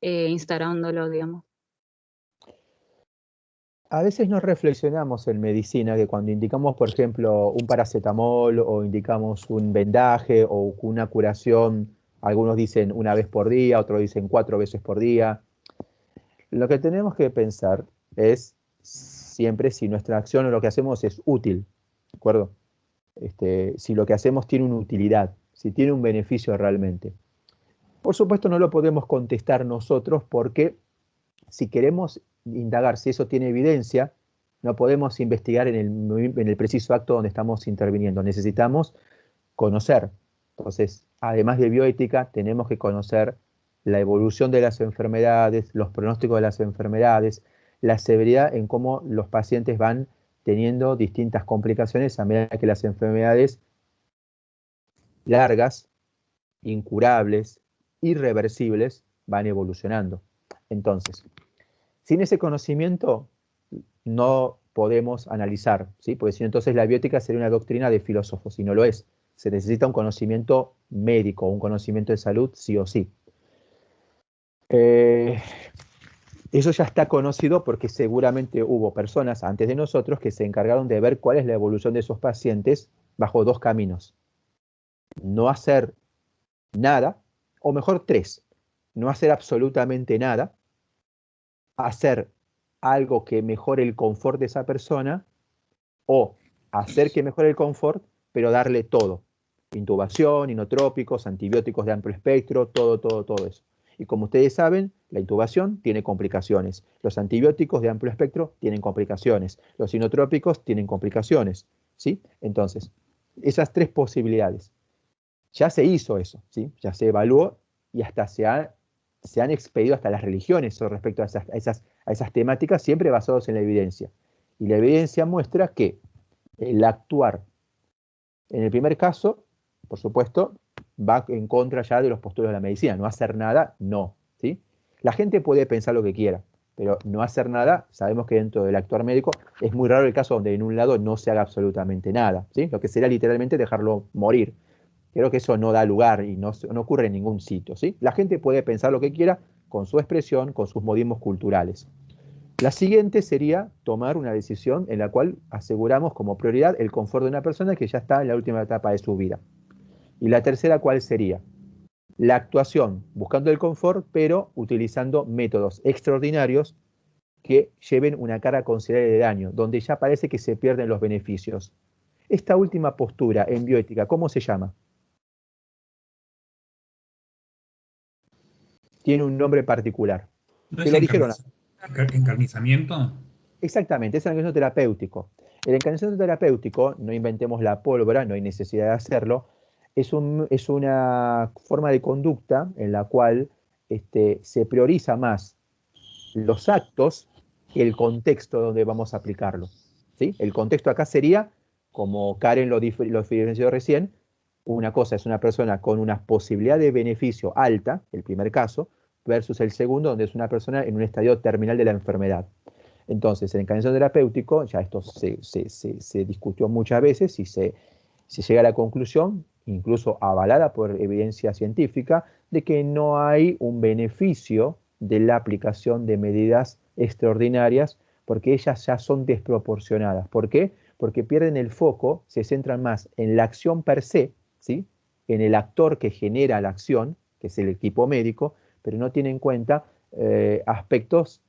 [SPEAKER 3] instaurándolo, digamos.
[SPEAKER 1] A veces no reflexionamos en medicina que cuando indicamos, por ejemplo, un paracetamol o indicamos un vendaje o una curación, algunos dicen una vez por día, otros dicen 4 veces por día. Lo que tenemos que pensar es siempre si nuestra acción o lo que hacemos es útil, ¿de acuerdo? Si lo que hacemos tiene una utilidad, si tiene un beneficio realmente. Por supuesto no lo podemos contestar nosotros porque si queremos indagar si eso tiene evidencia, no podemos investigar en el preciso acto donde estamos interviniendo. Necesitamos conocer. Entonces, además de bioética, tenemos que conocer la evolución de las enfermedades, los pronósticos de las enfermedades, la severidad en cómo los pacientes van teniendo distintas complicaciones a medida que las enfermedades largas, incurables, irreversibles, van evolucionando. Entonces, sin ese conocimiento no podemos analizar, ¿sí? Porque si no, entonces la biótica sería una doctrina de filósofos, y no lo es. Se necesita un conocimiento médico, un conocimiento de salud, sí o sí. Eso ya está conocido porque seguramente hubo personas antes de nosotros que se encargaron de ver cuál es la evolución de esos pacientes bajo dos caminos. No hacer nada, o mejor tres. No hacer absolutamente nada, hacer algo que mejore el confort de esa persona, o hacer que mejore el confort, pero darle todo. Intubación, inotrópicos, antibióticos de amplio espectro, todo eso. Y como ustedes saben, la intubación tiene complicaciones. Los antibióticos de amplio espectro tienen complicaciones. Los inotrópicos tienen complicaciones, ¿sí? Entonces, esas tres posibilidades. Ya se hizo eso, ¿sí? Ya se evaluó y hasta se han expedido hasta las religiones respecto a esas temáticas, siempre basados en la evidencia. Y la evidencia muestra que el actuar, en el primer caso, por supuesto, va en contra ya de los postulados de la medicina. No hacer nada, no, ¿sí? La gente puede pensar lo que quiera, pero no hacer nada, sabemos que dentro del actuar médico es muy raro el caso donde en un lado no se haga absolutamente nada, ¿sí? Lo que sería literalmente dejarlo morir. Creo que eso no da lugar y no ocurre en ningún sitio, ¿sí? La gente puede pensar lo que quiera con su expresión, con sus modismos culturales. La siguiente sería tomar una decisión en la cual aseguramos como prioridad el confort de una persona que ya está en la última etapa de su vida. Y la tercera, ¿cuál sería? La actuación, buscando el confort, pero utilizando métodos extraordinarios que lleven una carga considerable de daño, donde ya parece que se pierden los beneficios. Esta última postura en bioética, ¿cómo se llama? Tiene un nombre particular.
[SPEAKER 9] ¿No
[SPEAKER 1] ¿Te
[SPEAKER 9] es
[SPEAKER 1] lo dijeron?
[SPEAKER 9] encarnizamiento?
[SPEAKER 1] Exactamente, es el encarnizamiento terapéutico. El encarnizamiento terapéutico, no inventemos la pólvora, no hay necesidad de hacerlo, es una forma de conducta en la cual se prioriza más los actos que el contexto donde vamos a aplicarlo, ¿sí? El contexto acá sería, como Karen lo diferenció recién, una cosa es una persona con una posibilidad de beneficio alta, el primer caso, versus el segundo, donde es una persona en un estadio terminal de la enfermedad. Entonces, el encarnizamiento terapéutico, ya esto se discutió muchas veces y se llega a la conclusión, incluso avalada por evidencia científica, de que no hay un beneficio de la aplicación de medidas extraordinarias porque ellas ya son desproporcionadas. ¿Por qué? Porque pierden el foco, se centran más en la acción per se, ¿sí? En el actor que genera la acción, que es el equipo médico, pero no tienen en cuenta aspectos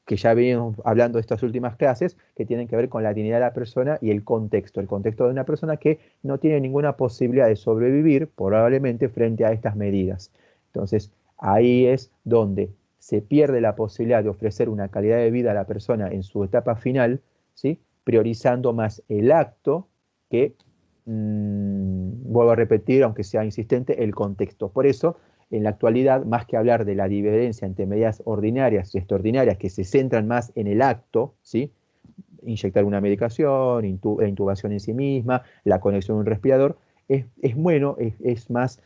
[SPEAKER 1] que ya venimos hablando de estas últimas clases, que tienen que ver con la dignidad de la persona y el contexto de una persona que no tiene ninguna posibilidad de sobrevivir, probablemente, frente a estas medidas. Entonces, ahí es donde se pierde la posibilidad de ofrecer una calidad de vida a la persona en su etapa final, ¿sí? Priorizando más el acto que, vuelvo a repetir, aunque sea insistente, el contexto. Por eso, en la actualidad, más que hablar de la diferencia entre medidas ordinarias y extraordinarias que se centran más en el acto, ¿sí? Inyectar una medicación, la intubación en sí misma, la conexión a un respirador, es bueno, es más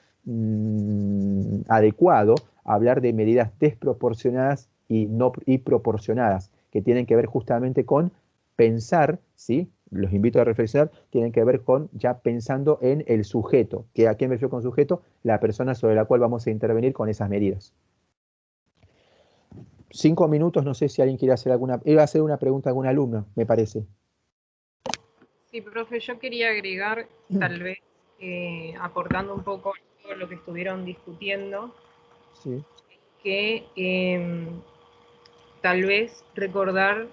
[SPEAKER 1] adecuado hablar de medidas desproporcionadas y proporcionadas, que tienen que ver justamente con pensar, ¿sí? Los invito a reflexionar, tienen que ver con ya pensando en el sujeto. ¿A qué me refiero con sujeto? La persona sobre la cual vamos a intervenir con esas medidas. 5 minutos, no sé si alguien quiere hacer alguna... Iba a hacer una pregunta a algún alumno, me parece.
[SPEAKER 10] Sí, profe, yo quería agregar, tal vez, aportando un poco todo lo que estuvieron discutiendo,
[SPEAKER 1] sí,
[SPEAKER 10] que tal vez recordar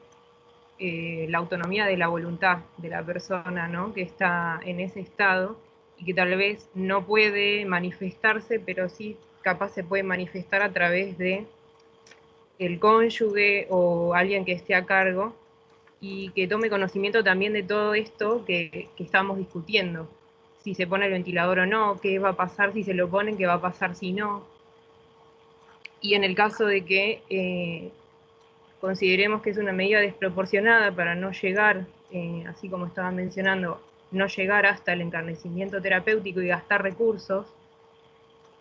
[SPEAKER 10] la autonomía de la voluntad de la persona, ¿no? Que está en ese estado y que tal vez no puede manifestarse, pero sí capaz se puede manifestar a través de el cónyuge o alguien que esté a cargo y que tome conocimiento también de todo esto que estamos discutiendo. Si se pone el ventilador o no, qué va a pasar si se lo ponen, qué va a pasar si no. Y en el caso de que consideremos que es una medida desproporcionada para no llegar así como estaba mencionando, no llegar hasta el encarnecimiento terapéutico y gastar recursos,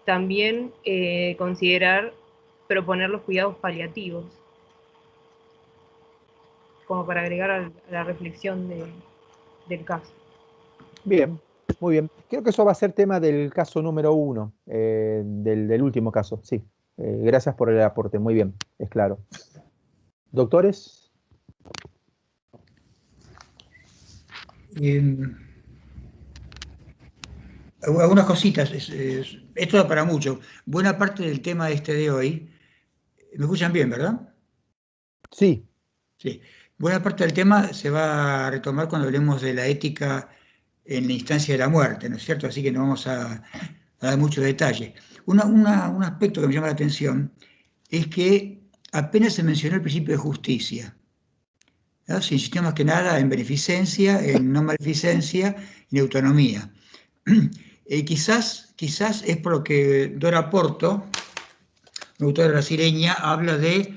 [SPEAKER 10] también considerar proponer los cuidados paliativos, como para agregar a la reflexión del caso.
[SPEAKER 1] Bien, muy bien. Creo que eso va a ser tema del caso número 1, del último caso, sí. Gracias por el aporte, muy bien, es claro. ¿Doctores?
[SPEAKER 5] Algunas cositas, esto da para mucho. Buena parte del tema de hoy, ¿me escuchan bien, verdad?
[SPEAKER 1] Sí.
[SPEAKER 5] Sí. Buena parte del tema se va a retomar cuando hablemos de la ética en la instancia de la muerte, ¿no es cierto? Así que no vamos a dar mucho detalle. Un aspecto que me llama la atención es que apenas se mencionó el principio de justicia, ¿no? Se insistió más que nada en beneficencia, en no maleficencia y en autonomía. Quizás es por lo que Dora Porto, una autora brasileña, habla de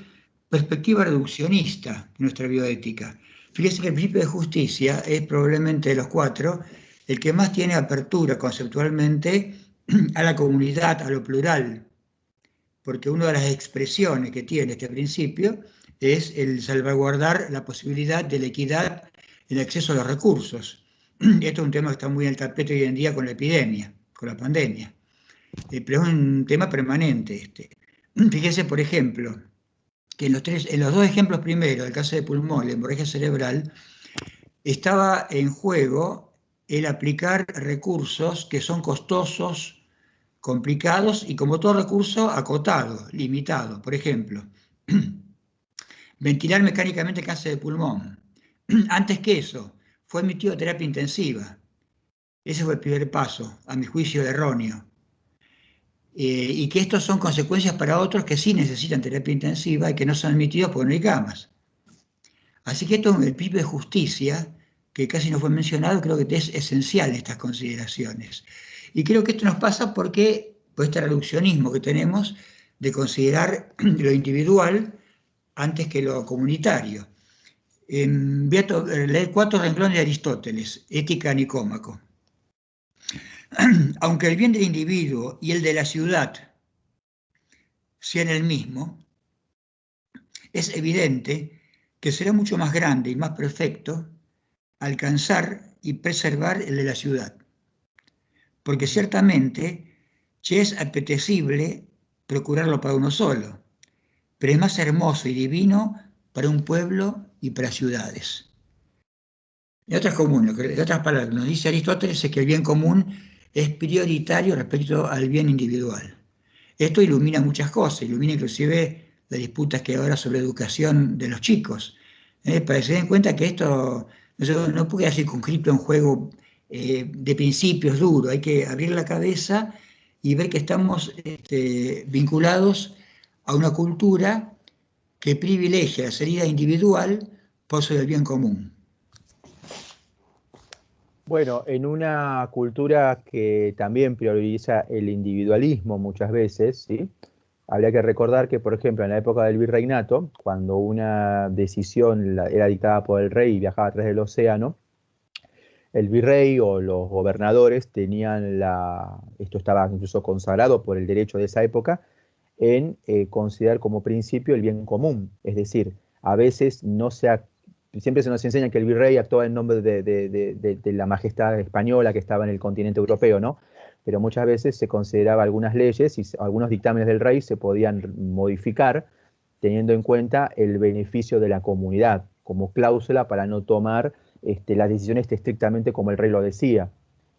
[SPEAKER 5] perspectiva reduccionista de nuestra bioética. Fíjese que el principio de justicia es probablemente de los 4 el que más tiene apertura conceptualmente a la comunidad, a lo plural, porque una de las expresiones que tiene este principio es el salvaguardar la posibilidad de la equidad en el acceso a los recursos. Esto es un tema que está muy en el tapete hoy en día con la epidemia, con la pandemia, pero es un tema permanente. Fíjese, por ejemplo, que en los 2 ejemplos primeros, el caso de pulmón, la hemorragia cerebral, estaba en juego el aplicar recursos que son costosos, complicados y, como todo recurso, acotado, limitado. Por ejemplo, ventilar mecánicamente el cáncer de pulmón. Antes que eso, fue emitido terapia intensiva. Ese fue el primer paso, a mi juicio erróneo. Y que estos son consecuencias para otros que sí necesitan terapia intensiva y que no son admitidos porque no hay camas. Así que esto es el principio de justicia, que casi no fue mencionado, creo que es esencial en estas consideraciones. Y creo que esto nos pasa por este reduccionismo que tenemos de considerar lo individual antes que lo comunitario. Voy a leer 4 renglones de Aristóteles, Ética Nicómaco. Aunque el bien del individuo y el de la ciudad sean el mismo, es evidente que será mucho más grande y más perfecto alcanzar y preservar el de la ciudad. Porque ciertamente es apetecible procurarlo para uno solo, pero es más hermoso y divino para un pueblo y para ciudades. En otras palabras, nos dice Aristóteles es que el bien común es prioritario respecto al bien individual. Esto ilumina muchas cosas, ilumina inclusive las disputas que hay ahora sobre educación de los chicos, para que se den cuenta que esto no puede ser circunscrito en un juego de principios duro, hay que abrir la cabeza y ver que estamos vinculados a una cultura que privilegia la salida individual por sobre el bien común.
[SPEAKER 1] Bueno, en una cultura que también prioriza el individualismo muchas veces, ¿sí? Habría que recordar que, por ejemplo, en la época del virreinato, cuando una decisión era dictada por el rey y viajaba a través del océano, el virrey o los gobernadores tenían esto estaba incluso consagrado por el derecho de esa época, en considerar como principio el bien común. Es decir, a veces siempre se nos enseña que el virrey actuaba en nombre de la majestad española que estaba en el continente europeo, ¿no? Pero muchas veces se consideraba algunas leyes y algunos dictámenes del rey se podían modificar teniendo en cuenta el beneficio de la comunidad, como cláusula para no tomar las decisiones estrictamente como el rey lo decía.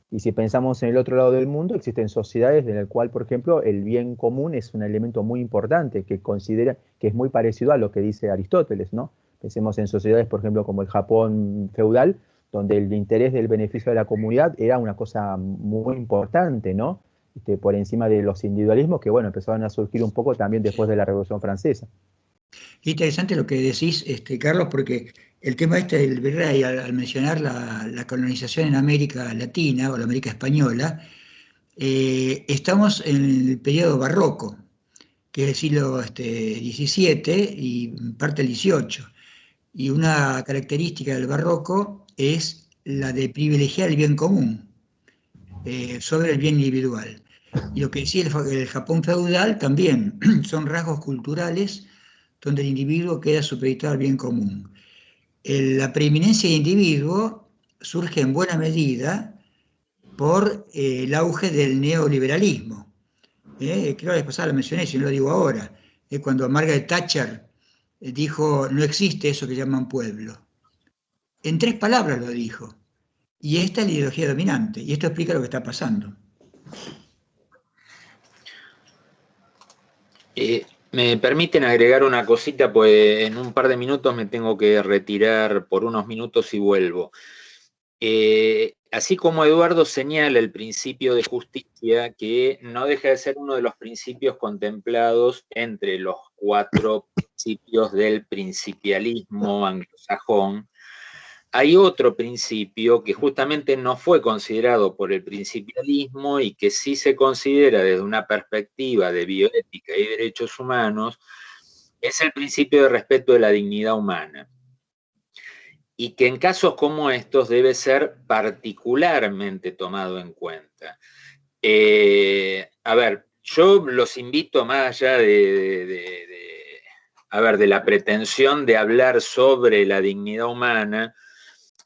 [SPEAKER 1] Y si pensamos en el otro lado del mundo, existen sociedades en las cuales, por ejemplo, el bien común es un elemento muy importante que considera que es muy parecido a lo que dice Aristóteles, ¿no? Pensemos en sociedades, por ejemplo, como el Japón feudal, donde el interés del beneficio de la comunidad era una cosa muy importante, ¿no? Por encima de los individualismos que, bueno, empezaron a surgir un poco también después de la Revolución Francesa.
[SPEAKER 5] Qué interesante lo que decís, Carlos, porque el tema del virrey, al mencionar la colonización en América Latina o la América Española, estamos en el periodo barroco, que es el siglo XVII y parte del XVIII. Y una característica del barroco es la de privilegiar el bien común sobre el bien individual. Y lo que decía el Japón feudal también son rasgos culturales donde el individuo queda supeditado al bien común. La preeminencia del individuo surge en buena medida por el auge del neoliberalismo. Creo que la vez pasada lo mencioné, si no lo digo ahora. Cuando Margaret Thatcher dijo, no existe eso que llaman pueblo. En 3 palabras lo dijo. Y esta es la ideología dominante. Y esto explica lo que está pasando.
[SPEAKER 11] Me permiten agregar una cosita, pues en un par de minutos me tengo que retirar por unos minutos y vuelvo. Así como Eduardo señala el principio de justicia, que no deja de ser uno de los principios contemplados entre los 4 principios del principialismo anglosajón, hay otro principio que justamente no fue considerado por el principialismo y que sí se considera desde una perspectiva de bioética y derechos humanos, es el principio de respeto de la dignidad humana. Y que en casos como estos debe ser particularmente tomado en cuenta. A ver, yo los invito más allá de la pretensión de hablar sobre la dignidad humana,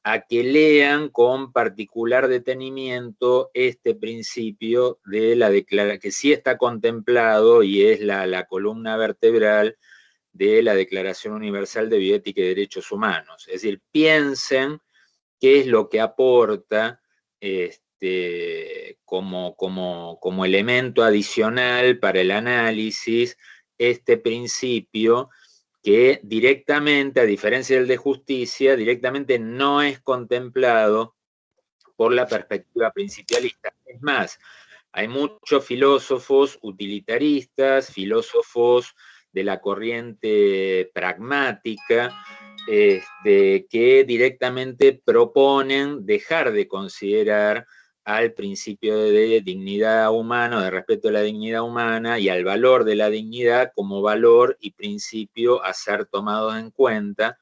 [SPEAKER 11] a que lean con particular detenimiento este principio de la declaración, que sí está contemplado y es la columna vertebral de la Declaración Universal de Bioética y Derechos Humanos. Es decir, piensen qué es lo que aporta como elemento adicional para el análisis este principio que directamente, a diferencia del de justicia, directamente no es contemplado por la perspectiva principialista. Es más, hay muchos filósofos utilitaristas, filósofos de la corriente pragmática, que directamente proponen dejar de considerar al principio de dignidad humana, de respeto a la dignidad humana y al valor de la dignidad como valor y principio a ser tomados en cuenta,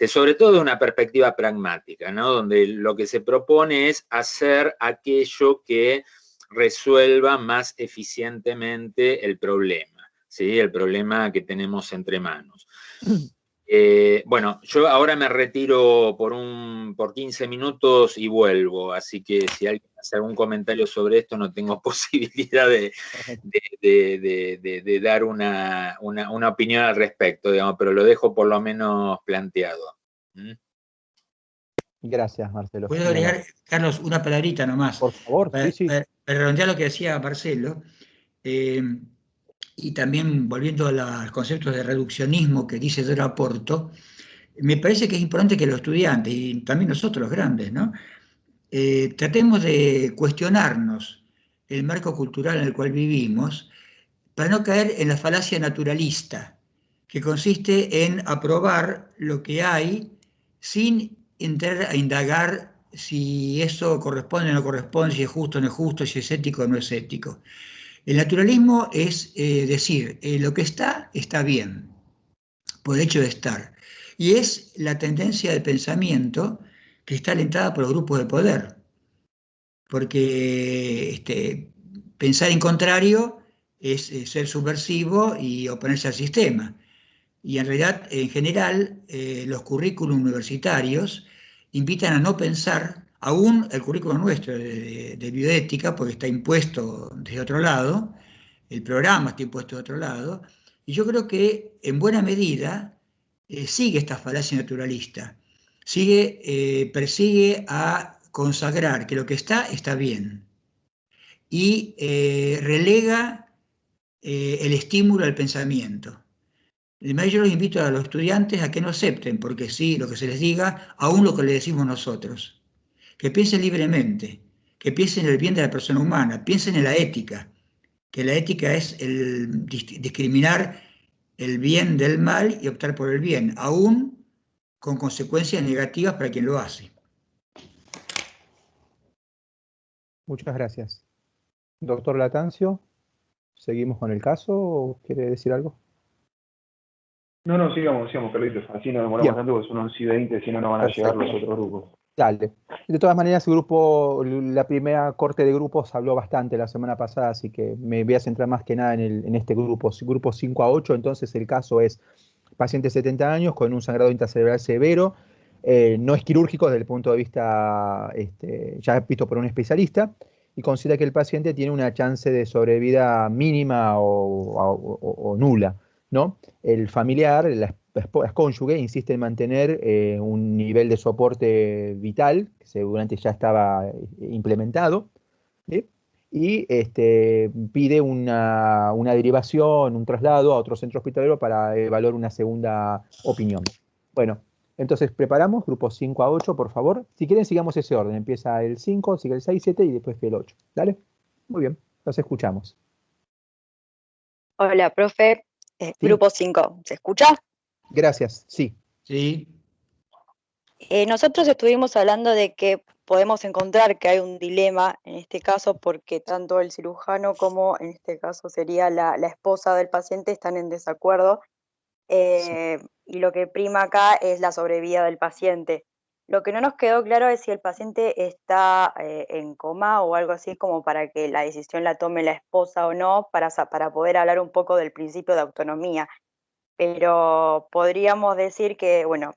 [SPEAKER 11] sobre todo de una perspectiva pragmática, ¿no? Donde lo que se propone es hacer aquello que resuelva más eficientemente el problema, ¿sí? El problema que tenemos entre manos. Bueno, yo ahora me retiro por 15 minutos y vuelvo, así que si alguien hace algún comentario sobre esto, no tengo posibilidad de dar una opinión al respecto, digamos, pero lo dejo por lo menos planteado.
[SPEAKER 1] Gracias, Marcelo.
[SPEAKER 5] ¿Puedo agregar, Carlos, una palabrita nomás?
[SPEAKER 1] Por favor, sí.
[SPEAKER 5] Para redondear lo que decía Marcelo, y también volviendo al concepto de reduccionismo que dice Dora Porto, me parece que es importante que los estudiantes, y también nosotros los grandes, ¿no? Tratemos de cuestionarnos el marco cultural en el cual vivimos para no caer en la falacia naturalista, que consiste en aprobar lo que hay sin entrar a indagar si eso corresponde o no corresponde, si es justo o no es justo, si es ético o no es ético. El naturalismo es decir, lo que está bien, por el hecho de estar. Y es la tendencia de pensamiento que está alentada por los grupos de poder. Porque pensar en contrario es ser subversivo y oponerse al sistema. Y en realidad, en general, los currículos universitarios invitan a no pensar, aún el currículo nuestro de bioética, porque está impuesto desde otro lado, el programa está impuesto de otro lado, y yo creo que en buena medida sigue esta falacia naturalista, persigue a consagrar que lo que está bien, y relega el estímulo al pensamiento. Yo los invito a los estudiantes a que no acepten, porque sí, lo que se les diga, aún lo que le decimos nosotros. Que piensen libremente, que piensen en el bien de la persona humana, piensen en la ética, que la ética es el discriminar el bien del mal y optar por el bien, aún con consecuencias negativas para quien lo hace.
[SPEAKER 1] Muchas gracias. Doctor Latancio, ¿seguimos con el caso o quiere decir algo?
[SPEAKER 6] No, sigamos, Carlitos. Así no demoramos
[SPEAKER 1] Bien.
[SPEAKER 6] tanto, porque son 11 y 20, si no, no van a llegar los otros grupos.
[SPEAKER 1] Dale. De todas maneras, la primera corte de grupos habló bastante la semana pasada, así que me voy a centrar más que nada en este grupo 5 a 8. Entonces, el caso es paciente de 70 años con un sangrado intracerebral severo, no es quirúrgico desde el punto de vista ya visto por un especialista, y considera que el paciente tiene una chance de sobrevida mínima o nula, ¿no? El familiar, la cónyuge, insiste en mantener un nivel de soporte vital, que seguramente ya estaba implementado, ¿sí? Y pide una derivación, un traslado a otro centro hospitalero para evaluar una segunda opinión. Bueno, entonces preparamos grupos 5 a 8, por favor. Si quieren, sigamos ese orden. Empieza el 5, sigue el 6, 7 y después el 8. ¿Dale? Muy bien, los escuchamos.
[SPEAKER 12] Hola, profe.
[SPEAKER 1] Sí.
[SPEAKER 12] Grupo 5, ¿se escucha?
[SPEAKER 1] Gracias, sí.
[SPEAKER 5] Sí.
[SPEAKER 12] Nosotros estuvimos hablando de que podemos encontrar que hay un dilema en este caso porque tanto el cirujano como en este caso sería la esposa del paciente están en desacuerdo y lo que prima acá es la sobrevida del paciente. Lo que no nos quedó claro es si el paciente está en coma o algo así como para que la decisión la tome la esposa o no, para poder hablar un poco del principio de autonomía. Pero podríamos decir que, bueno,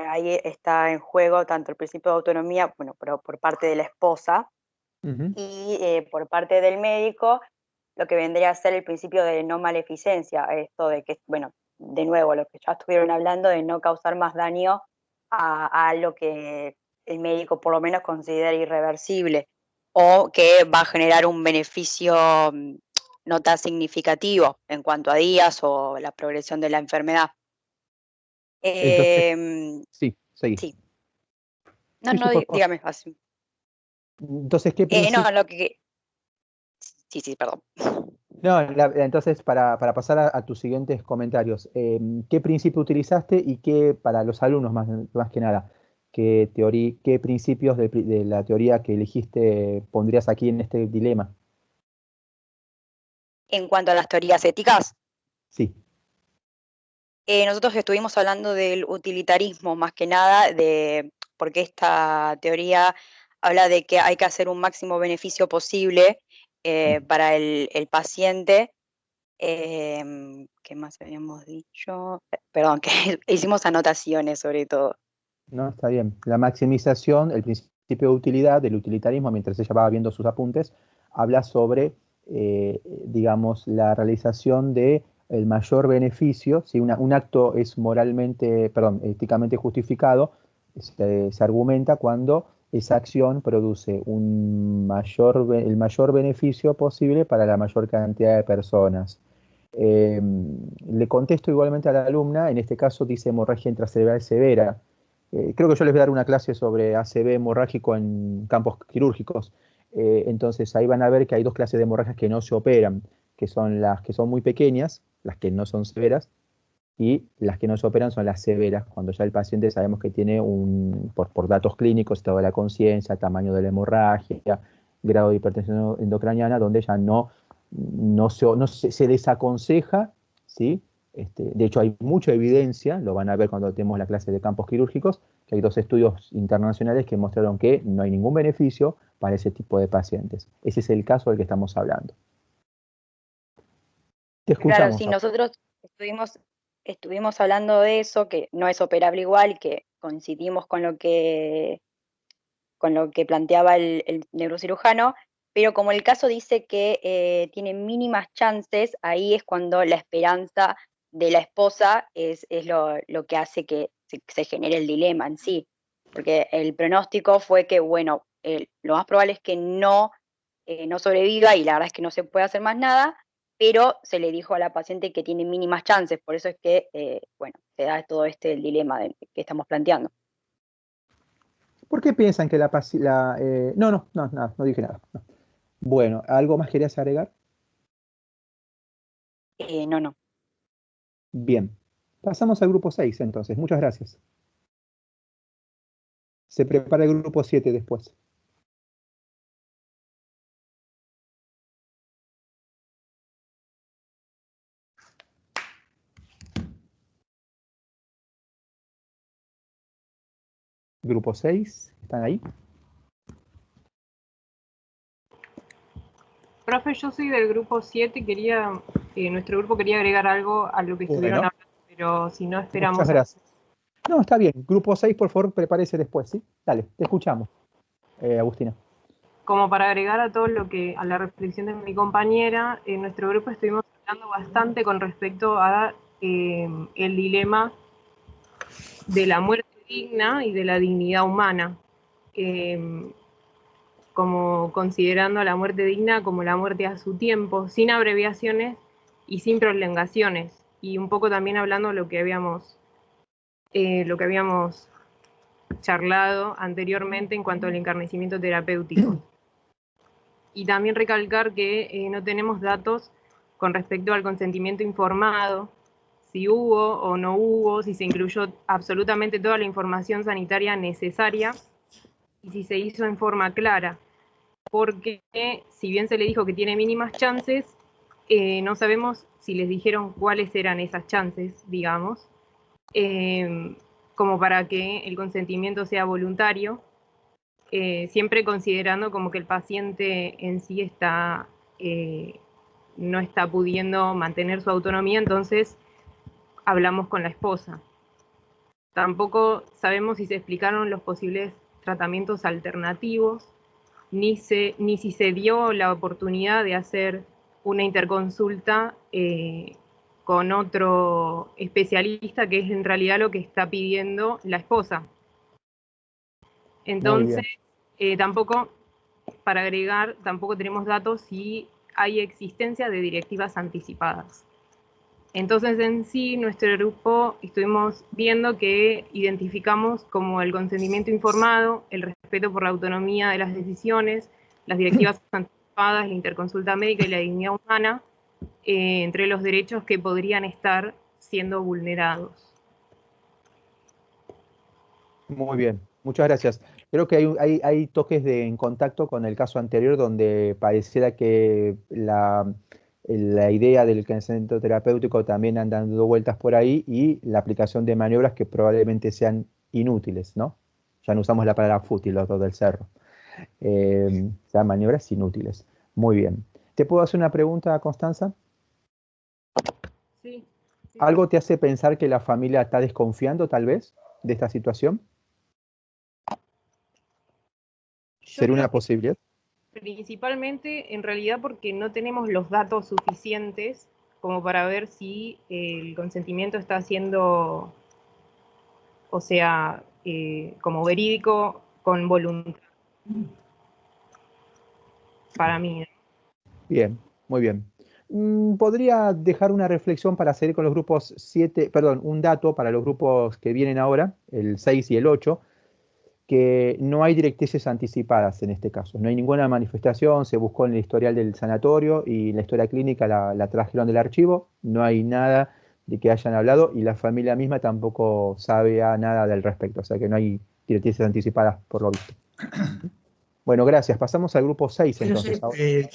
[SPEAKER 12] ahí está en juego tanto el principio de autonomía, bueno, pero por parte de la esposa
[SPEAKER 1] Ujú.
[SPEAKER 12] y por parte del médico, lo que vendría a ser el principio de no maleficencia, esto de que, bueno, de nuevo, lo que ya estuvieron hablando, de no causar más daño a lo que el médico por lo menos considera irreversible o que va a generar un beneficio no tan significativo en cuanto a días o la progresión de la enfermedad.
[SPEAKER 1] Entonces, sí, seguí.
[SPEAKER 12] Sí. No,
[SPEAKER 1] Sí,
[SPEAKER 12] no,
[SPEAKER 1] por favor.
[SPEAKER 12] dígame así.
[SPEAKER 1] Entonces, ¿qué
[SPEAKER 12] No,
[SPEAKER 1] principio?
[SPEAKER 12] lo que... Sí, perdón.
[SPEAKER 1] No, entonces, para pasar a tus siguientes comentarios, ¿qué principio utilizaste y qué, para los alumnos más que nada, qué principios de la teoría que elegiste pondrías aquí en este dilema?
[SPEAKER 12] En cuanto a las teorías éticas,
[SPEAKER 1] Sí.
[SPEAKER 12] nosotros estuvimos hablando del utilitarismo más que nada, porque esta teoría habla de que hay que hacer un máximo beneficio posible para el paciente. ¿Qué más habíamos dicho? Perdón, que hicimos anotaciones sobre todo.
[SPEAKER 1] No, está bien. La maximización, el principio de utilidad del utilitarismo, mientras ella va viendo sus apuntes, habla sobre, digamos, la realización de el mayor beneficio. Si un acto es éticamente justificado, se argumenta cuando esa acción produce el mayor beneficio posible para la mayor cantidad de personas. Le contesto igualmente a la alumna, en este caso dice hemorragia intracerebral severa. Creo que yo les voy a dar una clase sobre ACV hemorrágico en campos quirúrgicos. Entonces ahí van a ver que hay dos clases de hemorragias que no se operan, que son las que son muy pequeñas, las que no son severas, y las que no se operan son las severas, cuando ya el paciente sabemos que tiene por datos clínicos, estado de la conciencia, tamaño de la hemorragia, grado de hipertensión endocraniana, donde ya se desaconseja, ¿sí? De hecho, hay mucha evidencia, lo van a ver cuando tenemos la clase de campos quirúrgicos, que hay 2 estudios internacionales que mostraron que no hay ningún beneficio para ese tipo de pacientes. Ese es el caso del que estamos hablando. Te
[SPEAKER 12] Claro,
[SPEAKER 1] escuchamos.
[SPEAKER 12] sí, nosotros estuvimos hablando de eso, que no es operable igual, que coincidimos con lo que planteaba el neurocirujano, pero como el caso dice que tiene mínimas chances, ahí es cuando la esperanza de la esposa es lo que hace que se genere el dilema en sí, porque el pronóstico fue que, bueno, lo más probable es que no sobreviva y la verdad es que no se puede hacer más nada, pero se le dijo a la paciente que tiene mínimas chances, por eso es que, bueno, se da todo el dilema que estamos planteando.
[SPEAKER 1] ¿Por qué piensan que no, nada, no dije nada. No. Bueno, ¿algo más querías agregar?
[SPEAKER 12] No.
[SPEAKER 1] Bien. Pasamos al grupo 6 entonces. Muchas gracias. Se prepara el grupo 7 después. Grupo 6, ¿están ahí?
[SPEAKER 10] Profe, yo soy del grupo 7, nuestro grupo quería agregar algo a lo que estuvieron hablando, pero si no esperamos...
[SPEAKER 1] Muchas gracias. No, está bien. Grupo 6, por favor, prepárese después, ¿sí? Dale, te escuchamos, Agustina.
[SPEAKER 10] Como para agregar a todo a la reflexión de mi compañera, en nuestro grupo estuvimos hablando bastante con respecto a el dilema de la muerte digna y de la dignidad humana, como considerando la muerte digna como la muerte a su tiempo, sin abreviaciones y sin prolongaciones, y un poco también hablando de lo que habíamos charlado anteriormente en cuanto al encarnecimiento terapéutico. Y también recalcar que no tenemos datos con respecto al consentimiento informado, si hubo o no hubo, si se incluyó absolutamente toda la información sanitaria necesaria y si se hizo en forma clara. Porque si bien se le dijo que tiene mínimas chances, no sabemos si les dijeron cuáles eran esas chances, digamos, como para que el consentimiento sea voluntario, siempre considerando como que el paciente en sí no está pudiendo mantener su autonomía, entonces hablamos con la esposa. Tampoco sabemos si se explicaron los posibles tratamientos alternativos, ni si se dio la oportunidad de hacer una interconsulta con otro especialista, que es en realidad lo que está pidiendo la esposa. Entonces, tampoco, para agregar, tampoco tenemos datos si hay existencia de directivas anticipadas. Entonces, en sí, nuestro grupo estuvimos viendo que identificamos como el consentimiento informado, el respeto por la autonomía de las decisiones, las directivas anticipadas, la interconsulta médica y la dignidad humana, entre los derechos que podrían estar siendo vulnerados.
[SPEAKER 1] Muy bien, muchas gracias. Creo que hay toques en contacto con el caso anterior donde pareciera que la idea del consentimiento terapéutico también han dado vueltas por ahí y la aplicación de maniobras que probablemente sean inútiles, ¿no? Ya no usamos la palabra fútil, lo del cerro. Sean maniobras inútiles. Muy bien. ¿Te puedo hacer una pregunta, Constanza?
[SPEAKER 10] Sí.
[SPEAKER 1] ¿Algo te hace pensar que la familia está desconfiando, tal vez, de esta situación? ¿Sería una posibilidad?
[SPEAKER 10] Principalmente, en realidad, porque no tenemos los datos suficientes como para ver si el consentimiento está siendo, o sea, como verídico, con voluntad. Para mí.
[SPEAKER 1] Bien, muy bien. ¿Podría dejar una reflexión para seguir con los grupos 7, perdón, un dato para los grupos que vienen ahora, el 6 y el 8, que no hay directrices anticipadas en este caso. No hay ninguna manifestación, se buscó en el historial del sanatorio y la historia clínica la trajeron del archivo, no hay nada de que hayan hablado y la familia misma tampoco sabe nada del respecto, o sea que no hay directrices anticipadas por lo visto. Bueno, gracias. Pasamos al grupo 6 entonces.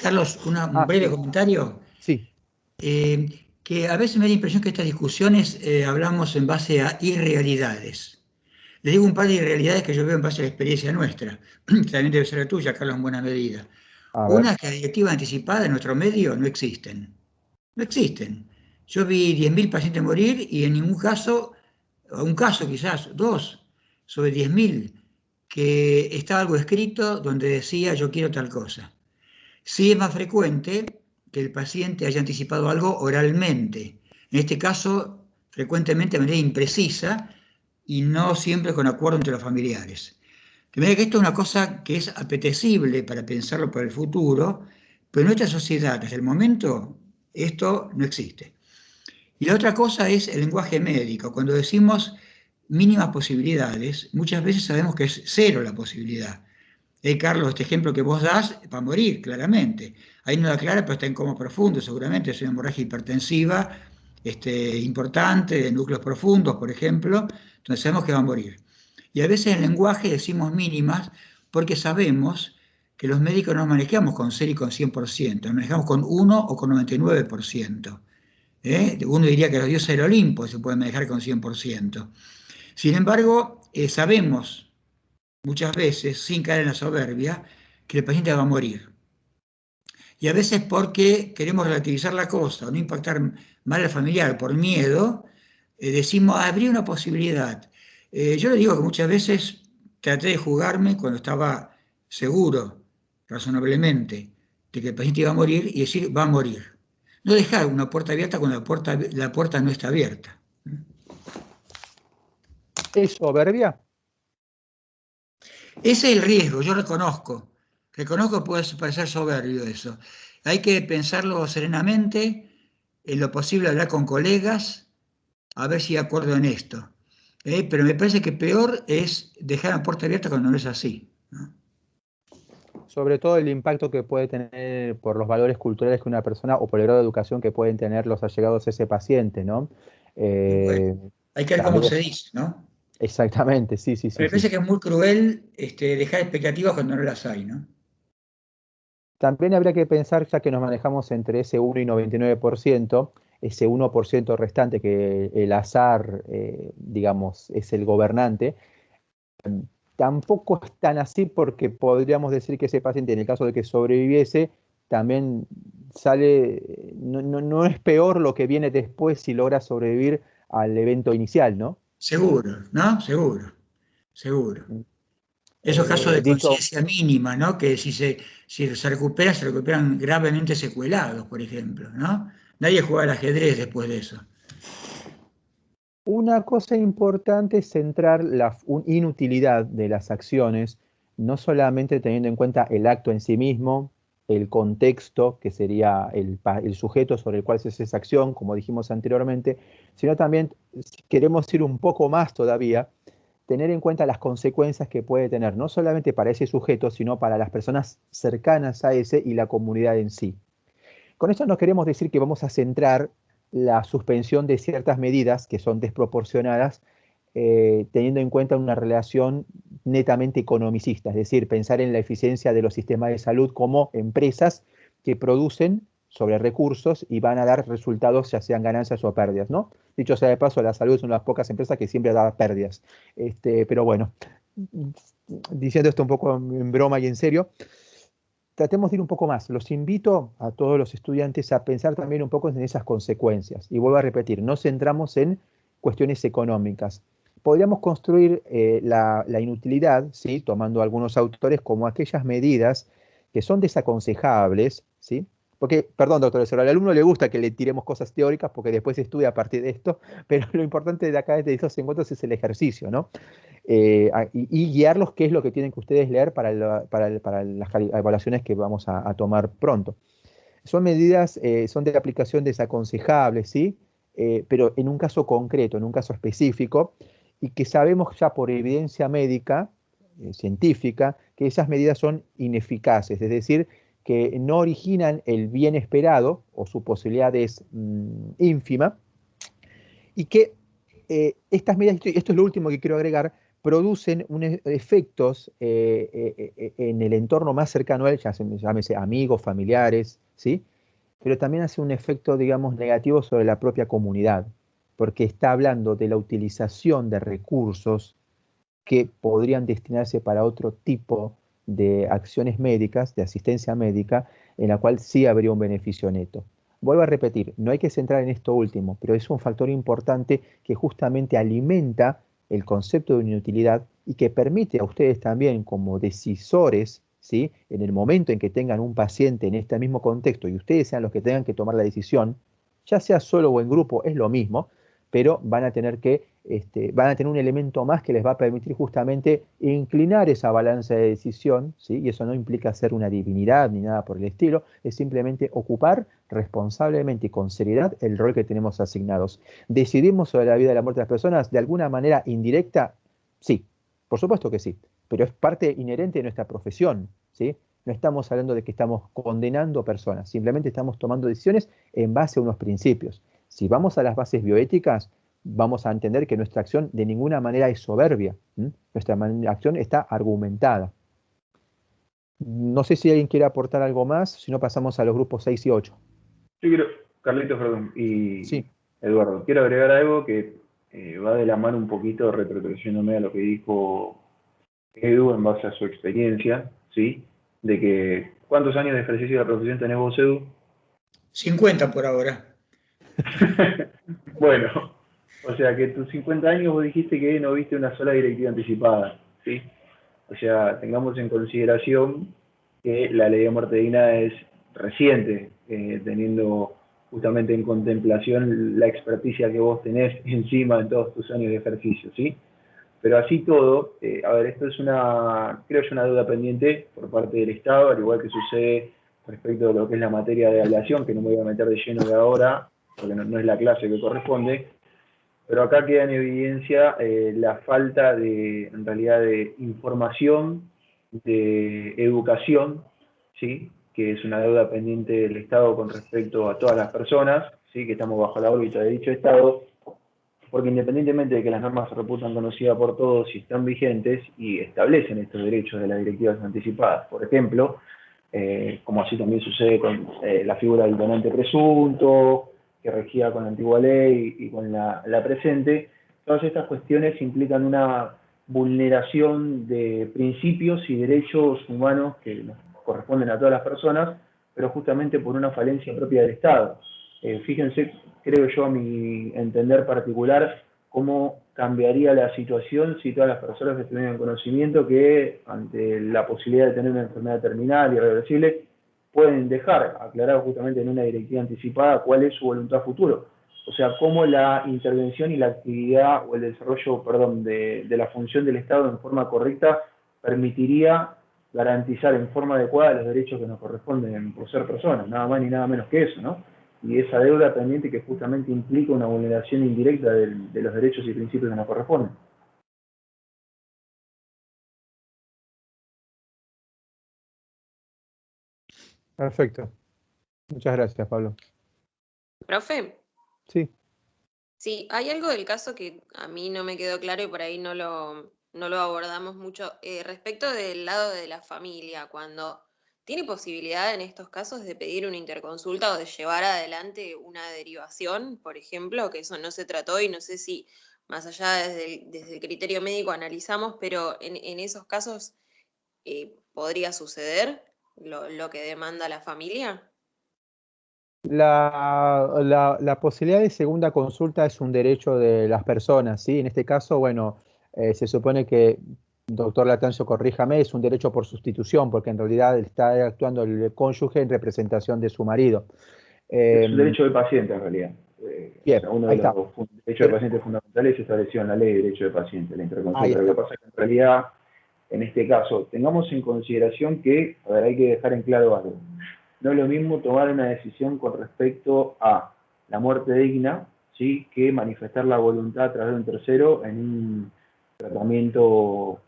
[SPEAKER 5] Carlos, un breve comentario.
[SPEAKER 1] Sí.
[SPEAKER 5] Que a veces me da la impresión que estas discusiones hablamos en base a irrealidades. Les digo un par de irrealidades que yo veo en base a la experiencia nuestra, que también debe ser la tuya, Carlos, en buena medida. Una es que las directivas anticipadas en nuestro medio no existen. No existen. Yo vi 10.000 pacientes morir y en ningún caso, o un caso quizás, 2 sobre 10.000, que estaba algo escrito donde decía yo quiero tal cosa. Sí es más frecuente que el paciente haya anticipado algo oralmente. En este caso, frecuentemente de manera imprecisa, y no siempre con acuerdo entre los familiares. De manera que esto es una cosa que es apetecible para pensarlo para el futuro, pero en nuestra sociedad, desde el momento, esto no existe. Y la otra cosa es el lenguaje médico. Cuando decimos mínimas posibilidades, muchas veces sabemos que es cero la posibilidad. Carlos, este ejemplo que vos das, va a morir, claramente. Ahí no da clara, pero está en coma profundo, seguramente es una hemorragia hipertensiva importante, de núcleos profundos, por ejemplo, entonces sabemos que va a morir. Y a veces en el lenguaje decimos mínimas porque sabemos que los médicos no nos manejamos con 0 y con 100%, nos manejamos con 1 o con 99%. Uno diría que los dioses del Olimpo se pueden manejar con 100%. Sin embargo, sabemos muchas veces, sin caer en la soberbia, que el paciente va a morir. Y a veces porque queremos relativizar la cosa, o no impactar mal al familiar por miedo, decimos, habría una posibilidad. Yo le digo que muchas veces traté de jugarme cuando estaba seguro, razonablemente, de que el paciente iba a morir y decir, va a morir. No dejar una puerta abierta cuando la puerta no está abierta.
[SPEAKER 1] ¿Es soberbia?
[SPEAKER 5] Ese es el riesgo, yo reconozco. Reconozco que puede parecer soberbio eso. Hay que pensarlo serenamente, en lo posible hablar con colegas, a ver si acuerdo en esto. Pero me parece que peor es dejar la puerta abierta cuando no es así, ¿no?
[SPEAKER 1] Sobre todo el impacto que puede tener por los valores culturales que una persona o por el grado de educación que pueden tener los allegados a ese paciente, ¿no?
[SPEAKER 5] Bueno, hay que ver cómo se dice, ¿no?
[SPEAKER 1] Exactamente, sí.
[SPEAKER 5] Me parece que es muy cruel dejar expectativas cuando no las hay, ¿no?
[SPEAKER 1] También habría que pensar, ya que nos manejamos entre ese 1 y 99%, ese 1% restante que el azar, digamos, es el gobernante, tampoco es tan así porque podríamos decir que ese paciente, en el caso de que sobreviviese, también sale, no es peor lo que viene después si logra sobrevivir al evento inicial, ¿no?
[SPEAKER 5] Seguro, ¿no? Seguro. Esos casos de
[SPEAKER 1] Dicho,
[SPEAKER 5] conciencia mínima, ¿no? Que si se recupera, se recuperan gravemente secuelados, por ejemplo, ¿no? Nadie juega al ajedrez después de eso.
[SPEAKER 1] una cosa importante es centrar la inutilidad de las acciones, no solamente teniendo en cuenta el acto en sí mismo, el contexto, que sería el sujeto sobre el cual se hace esa acción, como dijimos anteriormente, sino también, si queremos ir un poco más todavía, tener en cuenta las consecuencias que puede tener, no solamente para ese sujeto, sino para las personas cercanas a ese y la comunidad en sí. Con esto no queremos decir que vamos a centrar la suspensión de ciertas medidas que son desproporcionadas, teniendo en cuenta una relación netamente economicista, es decir, pensar en la eficiencia de los sistemas de salud como empresas que producen sobre recursos y van a dar resultados, ya sean ganancias o pérdidas, ¿no? Dicho sea de paso, la salud es una de las pocas empresas que siempre da pérdidas. Pero bueno, diciendo esto un poco en broma y en serio, tratemos de ir un poco más. Los invito a todos los estudiantes a pensar también un poco en esas consecuencias. Y vuelvo a repetir, no centramos en cuestiones económicas. Podríamos construir la inutilidad, ¿sí? Tomando algunos autores como aquellas medidas que son desaconsejables, ¿sí? Porque, perdón, doctor, al alumno le gusta que le tiremos cosas teóricas porque después estudia a partir de esto, pero lo importante de acá de estos encuentros es el ejercicio, ¿no? Y guiarlos qué es lo que tienen que ustedes leer para las evaluaciones que vamos a tomar pronto. Son medidas, son de aplicación desaconsejables, ¿sí? Pero en un caso concreto, en un caso específico, y que sabemos ya por evidencia médica, científica, que esas medidas son ineficaces, es decir, que no originan el bien esperado o su posibilidad es ínfima, y que estas medidas, esto es lo último que quiero agregar, producen efectos en el entorno más cercano a él, llámese amigos, familiares, ¿sí? Pero también hace un efecto, digamos, negativo sobre la propia comunidad, porque está hablando de la utilización de recursos que podrían destinarse para otro tipo de acciones médicas, de asistencia médica, en la cual sí habría un beneficio neto. Vuelvo a repetir, no hay que centrar en esto último, pero es un factor importante que justamente alimenta el concepto de inutilidad y que permite a ustedes también como decisores, ¿sí? En el momento en que tengan un paciente en este mismo contexto y ustedes sean los que tengan que tomar la decisión, ya sea solo o en grupo, es lo mismo, pero van a tener un elemento más que les va a permitir justamente inclinar esa balanza de decisión, ¿sí? Y eso no implica ser una divinidad ni nada por el estilo, es simplemente ocupar responsablemente y con seriedad el rol que tenemos asignados. ¿Decidimos sobre la vida y la muerte de las personas de alguna manera indirecta? Sí, por supuesto que sí, pero es parte inherente de nuestra profesión, ¿sí? No estamos hablando de que estamos condenando personas, simplemente estamos tomando decisiones en base a unos principios. Si vamos a las bases bioéticas, vamos a entender que nuestra acción de ninguna manera es soberbia. Nuestra acción está argumentada. No sé si alguien quiere aportar algo más, si no pasamos a los grupos 6 y 8.
[SPEAKER 6] Yo quiero, Carlitos, perdón, y
[SPEAKER 1] sí.
[SPEAKER 6] Eduardo, quiero agregar algo que va de la mano un poquito, retrotrayéndome a lo que dijo Edu, en base a su experiencia, ¿sí? De que, ¿cuántos años de ejercicio de la profesión tenés vos, Edu?
[SPEAKER 5] 50 por ahora.
[SPEAKER 6] Bueno, o sea que tus 50 años vos dijiste que no viste una sola directiva anticipada, ¿sí? O sea, tengamos en consideración que la ley de muerte digna es reciente, teniendo justamente en contemplación la experticia que vos tenés encima en todos tus años de ejercicio, ¿sí? Pero así todo, a ver, esto es creo yo, una deuda pendiente por parte del Estado, al igual que sucede respecto de lo que es la materia de ablación, que no me voy a meter de lleno de ahora, porque no es la clase que corresponde, pero acá queda en evidencia la falta en realidad, de información, de educación, ¿sí? Que es una deuda pendiente del Estado con respecto a todas las personas, ¿sí? Que estamos bajo la órbita de dicho Estado, porque independientemente de que las normas se reputan conocidas por todos y están vigentes y establecen estos derechos de las directivas anticipadas, por ejemplo, como así también sucede con la figura del donante presunto, que regía con la antigua ley y con la presente, todas estas cuestiones implican una vulneración de principios y derechos humanos que nos corresponden a todas las personas, pero justamente por una falencia propia del Estado. Fíjense, creo yo, a mi entender particular, cómo cambiaría la situación si todas las personas tuvieran conocimiento que ante la posibilidad de tener una enfermedad terminal y irreversible, pueden dejar aclarado justamente en una directiva anticipada cuál es su voluntad futuro. O sea, cómo la intervención y la actividad o el desarrollo, perdón, de la función del Estado en forma correcta permitiría garantizar en forma adecuada los derechos que nos corresponden por ser personas, nada más ni nada menos que eso, ¿no? Y esa deuda pendiente que justamente implica una vulneración indirecta de los derechos y principios que nos corresponden.
[SPEAKER 1] Perfecto. Muchas gracias, Pablo.
[SPEAKER 13] ¿Profe?
[SPEAKER 1] Sí.
[SPEAKER 13] Sí, hay algo del caso que a mí no me quedó claro y por ahí no lo abordamos mucho. Respecto del lado de la familia, cuando tiene posibilidad en estos casos de pedir una interconsulta o de llevar adelante una derivación, por ejemplo, que eso no se trató y no sé si más allá desde el criterio médico analizamos, pero en esos casos podría suceder lo que demanda la familia.
[SPEAKER 1] La posibilidad de segunda consulta es un derecho de las personas, ¿sí? En este caso, bueno, se supone que, doctor Latancio, corríjame, es un derecho por sustitución, porque en realidad está actuando el cónyuge en representación de su marido.
[SPEAKER 6] Es un derecho del paciente, en realidad.
[SPEAKER 1] Bien,
[SPEAKER 6] o sea, uno
[SPEAKER 1] ahí
[SPEAKER 6] de
[SPEAKER 1] está.
[SPEAKER 6] los derechos del paciente fundamentales se estableció en la ley de derecho del paciente, la interconsulta.
[SPEAKER 1] Ahí
[SPEAKER 6] Lo que
[SPEAKER 1] está.
[SPEAKER 6] pasa es que en realidad, en este caso, tengamos en consideración que, a ver, hay que dejar en claro algo. No es lo mismo tomar una decisión con respecto a la muerte digna, ¿sí?, que manifestar la voluntad a través de un tercero en un tratamiento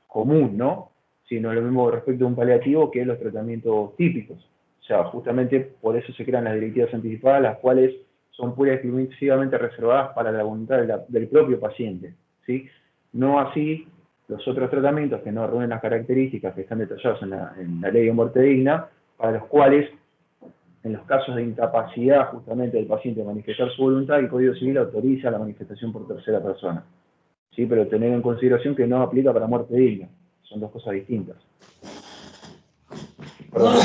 [SPEAKER 6] común, ¿no? Sí, no es lo mismo respecto a un paliativo que los tratamientos típicos. O sea, justamente por eso se crean las directivas anticipadas, las cuales son pura y exclusivamente reservadas para la voluntad del propio paciente, ¿sí? No así los otros tratamientos que no reúnen las características que están detalladas en la ley de muerte digna, para los cuales, en los casos de incapacidad justamente del paciente de manifestar su voluntad, el Código Civil autoriza la manifestación por tercera persona. ¿Sí? Pero tener en consideración que no aplica para muerte digna. Son dos cosas distintas. Perdón,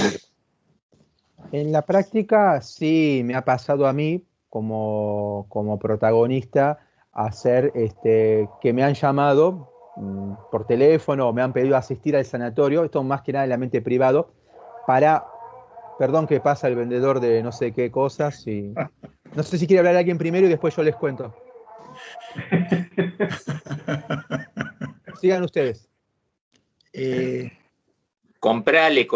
[SPEAKER 1] En la práctica sí me ha pasado a mí como protagonista hacer que me han llamado por teléfono o me han pedido asistir al sanatorio, esto más que nada en el ambiente privado, para, perdón que pasa el vendedor de no sé qué cosas, y no sé si quiere hablar alguien primero y después yo les cuento. Sigan ustedes.
[SPEAKER 11] Comprale.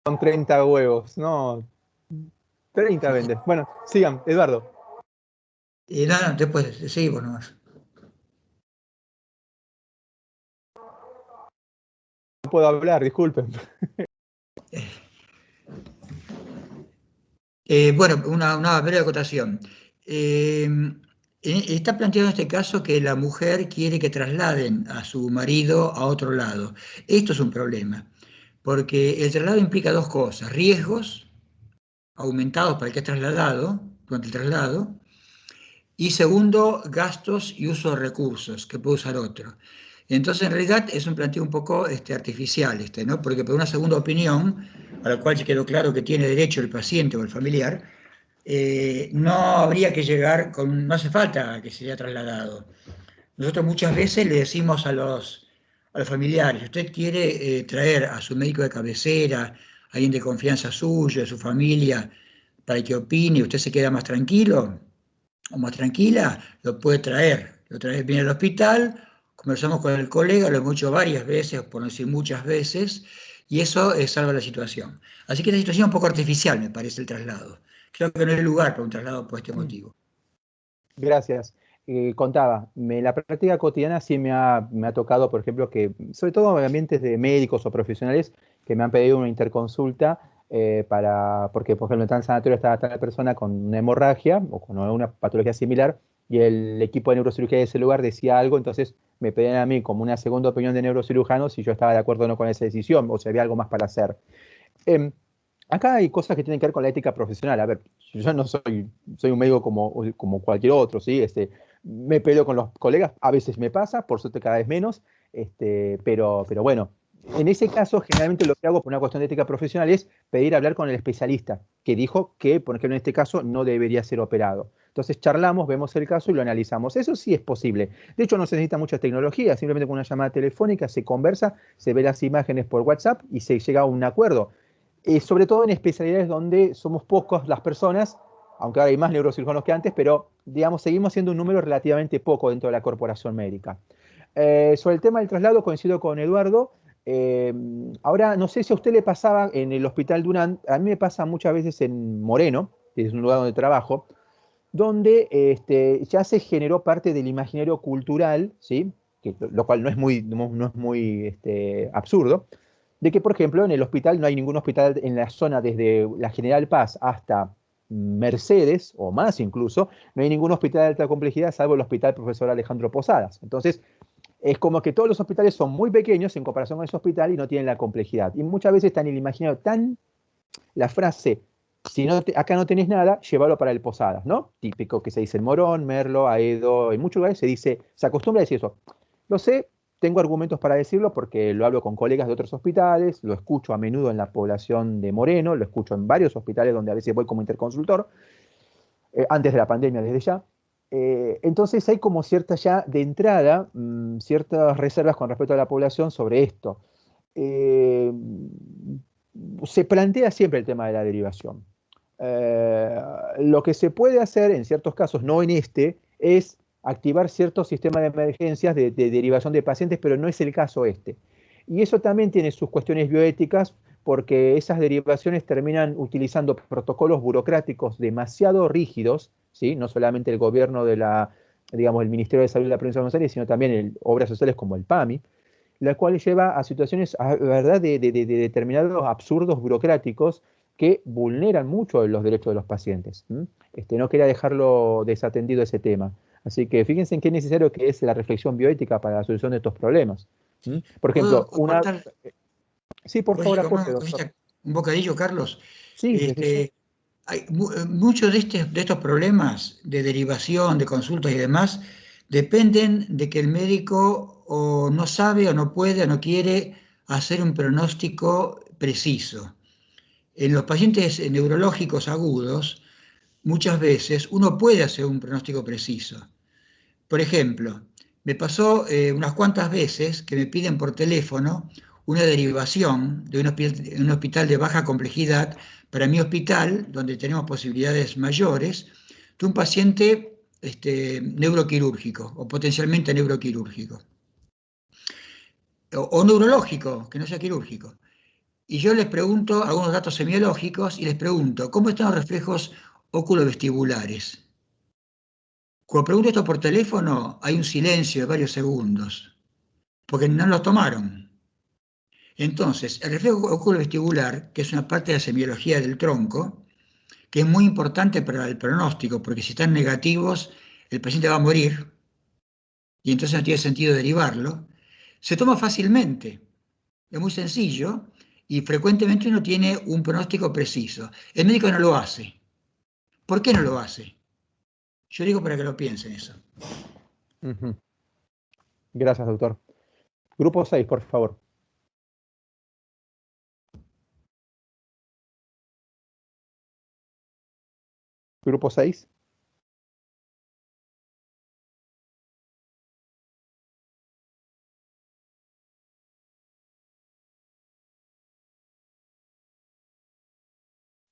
[SPEAKER 1] Son 30 huevos, no, 30 vende. Bueno, sigan, Eduardo.
[SPEAKER 5] No, después seguimos nomás.
[SPEAKER 1] No puedo hablar, disculpen.
[SPEAKER 5] Bueno, una breve acotación. Está planteado en este caso que la mujer quiere que trasladen a su marido a otro lado. Esto es un problema, porque el traslado implica dos cosas: riesgos aumentados para el que es trasladado durante el traslado y segundo, gastos y uso de recursos que puede usar otro. Entonces, en realidad, es un planteo un poco artificial, ¿no? Porque por una segunda opinión, a la cual ya quedó claro que tiene derecho el paciente o el familiar, no habría que llegar con, no hace falta que sea trasladado. Nosotros muchas veces le decimos a los familiares, si usted quiere traer a su médico de cabecera, a alguien de confianza suyo, de su familia, para que opine y usted se queda más tranquilo o más tranquila, lo puede traer. Lo trae bien al hospital, conversamos con el colega, lo hemos hecho varias veces, por no decir muchas veces, y eso salva la situación. Así que esta situación es un poco artificial, me parece, el traslado. Creo que no hay lugar para un traslado por este motivo.
[SPEAKER 1] Gracias. Contaba, la práctica cotidiana sí me ha tocado, por ejemplo, que, sobre todo en ambientes de médicos o profesionales, que me han pedido una interconsulta porque, por ejemplo, en tal sanatorio estaba tal persona con una hemorragia o con una patología similar, y el equipo de neurocirugía de ese lugar decía algo, entonces me pedían a mí como una segunda opinión de neurocirujano si yo estaba de acuerdo o no con esa decisión, o si había algo más para hacer. Acá hay cosas que tienen que ver con la ética profesional. A ver, yo no soy un médico como cualquier otro, ¿sí? Me peleo con los colegas, a veces me pasa, por suerte cada vez menos, pero bueno, en ese caso generalmente lo que hago por una cuestión de ética profesional es pedir hablar con el especialista, que dijo que, por ejemplo, en este caso no debería ser operado. Entonces charlamos, vemos el caso y lo analizamos. Eso sí es posible. De hecho, no se necesita mucha tecnología, simplemente con una llamada telefónica se conversa, se ve las imágenes por WhatsApp y se llega a un acuerdo. Sobre todo en especialidades donde somos pocos las personas, aunque ahora hay más neurocirujanos que antes, pero digamos, seguimos siendo un número relativamente poco dentro de la corporación médica. Sobre el tema del traslado coincido con Eduardo. Ahora, no sé si a usted le pasaba en el Hospital Durán, a mí me pasa muchas veces en Moreno, que es un lugar donde trabajo, donde ya se generó parte del imaginario cultural, ¿sí? Lo cual no es muy absurdo, de que, por ejemplo, en el hospital no hay ningún hospital en la zona desde la General Paz hasta Mercedes, o más incluso, no hay ningún hospital de alta complejidad salvo el Hospital Profesor Alejandro Posadas. Entonces, es como que todos los hospitales son muy pequeños en comparación con ese hospital y no tienen la complejidad. Y muchas veces está en el imaginario la frase, si no acá no tenés nada, llévalo para el Posadas, ¿no? Típico que se dice en Morón, Merlo, Aedo, en muchos lugares se acostumbra a decir eso. Lo sé, tengo argumentos para decirlo porque lo hablo con colegas de otros hospitales, lo escucho a menudo en la población de Moreno, lo escucho en varios hospitales donde a veces voy como interconsultor, antes de la pandemia, desde ya. Entonces hay como ciertas ya de entrada, ciertas reservas con respecto a la población sobre esto. Se plantea siempre el tema de la derivación. Lo que se puede hacer en ciertos casos, no en es activar ciertos sistemas de emergencias de derivación de pacientes, pero no es el caso este. Y eso también tiene sus cuestiones bioéticas, porque esas derivaciones terminan utilizando protocolos burocráticos demasiado rígidos, ¿sí? No solamente el gobierno digamos, el Ministerio de Salud de la Provincia de Buenos Aires, sino también obras sociales como el PAMI, la cual lleva a situaciones, ¿verdad?, de determinados absurdos burocráticos que vulneran mucho los derechos de los pacientes. No quería dejarlo desatendido ese tema. Así que fíjense en qué necesario que es la reflexión bioética para la solución de estos problemas. Por ejemplo, Sí, por favor, aporte, doctor.
[SPEAKER 5] Un bocadillo, Carlos.
[SPEAKER 1] Sí,
[SPEAKER 5] hay muchos de estos problemas de derivación, de consultas y demás, dependen de que el médico o no sabe o no puede o no quiere hacer un pronóstico preciso. En los pacientes neurológicos agudos, muchas veces uno puede hacer un pronóstico preciso. Por ejemplo, me pasó unas cuantas veces que me piden por teléfono una derivación de un hospital de baja complejidad para mi hospital, donde tenemos posibilidades mayores, de un paciente neuroquirúrgico o potencialmente neuroquirúrgico. O neurológico, que no sea quirúrgico. Y yo les pregunto algunos datos semiológicos y les pregunto, ¿cómo están los reflejos oculovestibulares? Cuando pregunto esto por teléfono, hay un silencio de varios segundos, porque no lo tomaron. Entonces, el reflejo oculovestibular, que es una parte de la semiología del tronco, que es muy importante para el pronóstico, porque si están negativos, el paciente va a morir, y entonces no tiene sentido derivarlo, se toma fácilmente. Es muy sencillo, y frecuentemente uno tiene un pronóstico preciso. El médico no lo hace. ¿Por qué no lo hace? Yo digo para que lo piensen eso.
[SPEAKER 1] Ujú. Gracias, doctor. Grupo 6, por favor. Grupo 6.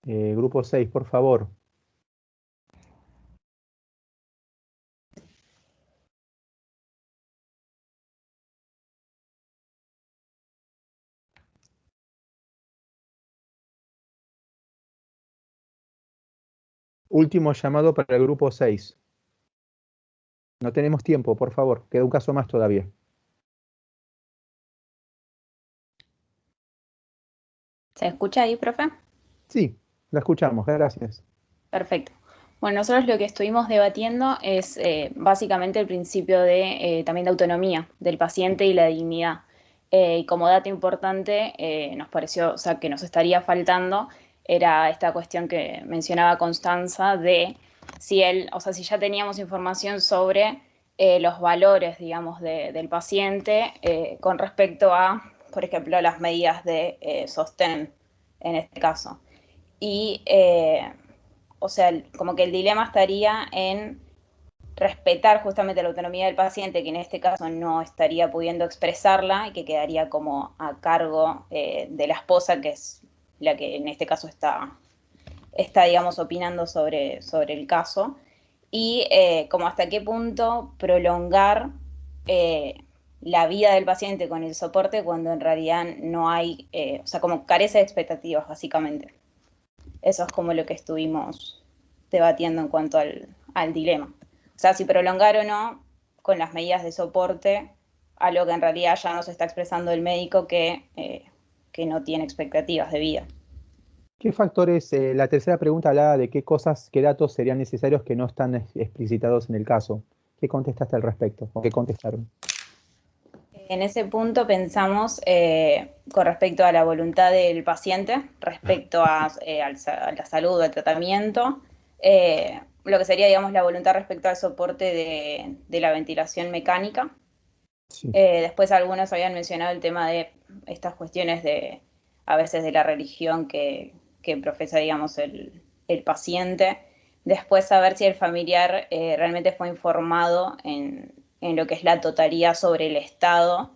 [SPEAKER 1] Grupo 6, por favor. Último llamado para el grupo 6. No tenemos tiempo, por favor. Queda un caso más todavía.
[SPEAKER 14] ¿Se escucha ahí, profe?
[SPEAKER 1] Sí, la escuchamos. Gracias.
[SPEAKER 14] Perfecto. Bueno, nosotros lo que estuvimos debatiendo es básicamente el principio de también de autonomía del paciente y la dignidad. Y como dato importante, nos pareció, o sea, que nos estaría faltando, era esta cuestión que mencionaba Constanza de si él, o sea, si ya teníamos información sobre los valores, digamos, del paciente con respecto a, por ejemplo, las medidas de sostén en este caso. Y o sea, como que el dilema estaría en respetar justamente la autonomía del paciente, que en este caso no estaría pudiendo expresarla y que quedaría como a cargo de la esposa, que es la que en este caso está digamos, opinando sobre el caso, y como hasta qué punto prolongar la vida del paciente con el soporte cuando en realidad no hay, o sea, como carece de expectativas, básicamente. Eso es como lo que estuvimos debatiendo en cuanto al dilema. O sea, si prolongar o no con las medidas de soporte, algo que en realidad ya nos está expresando el médico que no tiene expectativas de vida.
[SPEAKER 1] ¿Qué factores, la tercera pregunta hablaba de qué cosas, qué datos serían necesarios que no están explicitados en el caso? ¿Qué contestaste al respecto? ¿O qué contestaron?
[SPEAKER 14] En ese punto pensamos con respecto a la voluntad del paciente, respecto a la salud o al tratamiento, lo que sería, digamos, la voluntad respecto al soporte de la ventilación mecánica. Sí. Después algunos habían mencionado el tema de estas cuestiones de, a veces, de la religión que profesa, digamos, el paciente. Después saber si el familiar realmente fue informado en lo que es la totalidad sobre el estado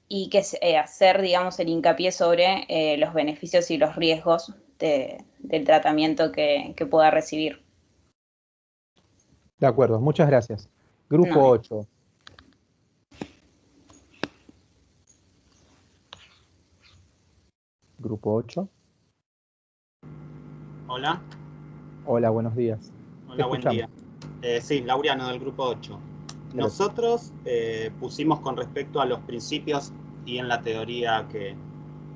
[SPEAKER 14] y que hacer, digamos, el hincapié sobre los beneficios y los riesgos del tratamiento que pueda recibir.
[SPEAKER 1] De acuerdo, muchas gracias. Grupo 8. Grupo 8.
[SPEAKER 15] Hola.
[SPEAKER 1] Hola, buenos días.
[SPEAKER 15] Hola, buen día. Sí, Laureano del grupo 8. Nosotros pusimos con respecto a los principios y en la teoría que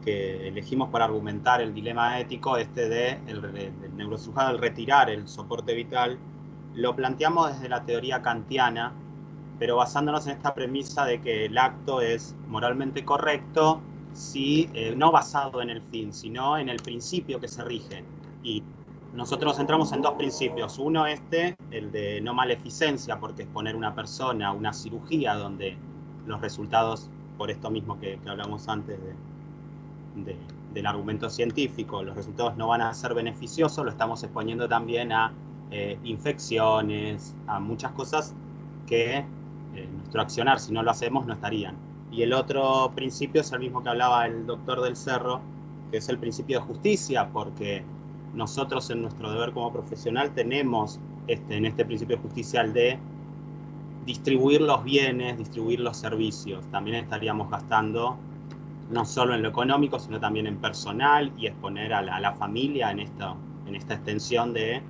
[SPEAKER 15] elegimos para argumentar el dilema ético, del neurocirujano al retirar el soporte vital, lo planteamos desde la teoría kantiana, pero basándonos en esta premisa de que el acto es moralmente correcto, no basado en el fin, sino en el principio que se rige. Y nosotros nos centramos en dos principios. Uno, el de no maleficencia, porque exponer una persona a una cirugía donde los resultados, por esto mismo que hablamos antes del argumento científico, los resultados no van a ser beneficiosos, lo estamos exponiendo también a infecciones, a muchas cosas que nuestro accionar, si no lo hacemos, no estarían. Y el otro principio es el mismo que hablaba el doctor del Cerro, que es el principio de justicia, porque nosotros en nuestro deber como profesional tenemos en este principio de justicia el de distribuir los bienes, distribuir los servicios. También estaríamos gastando no solo en lo económico, sino también en personal y exponer a la familia en esta extensión de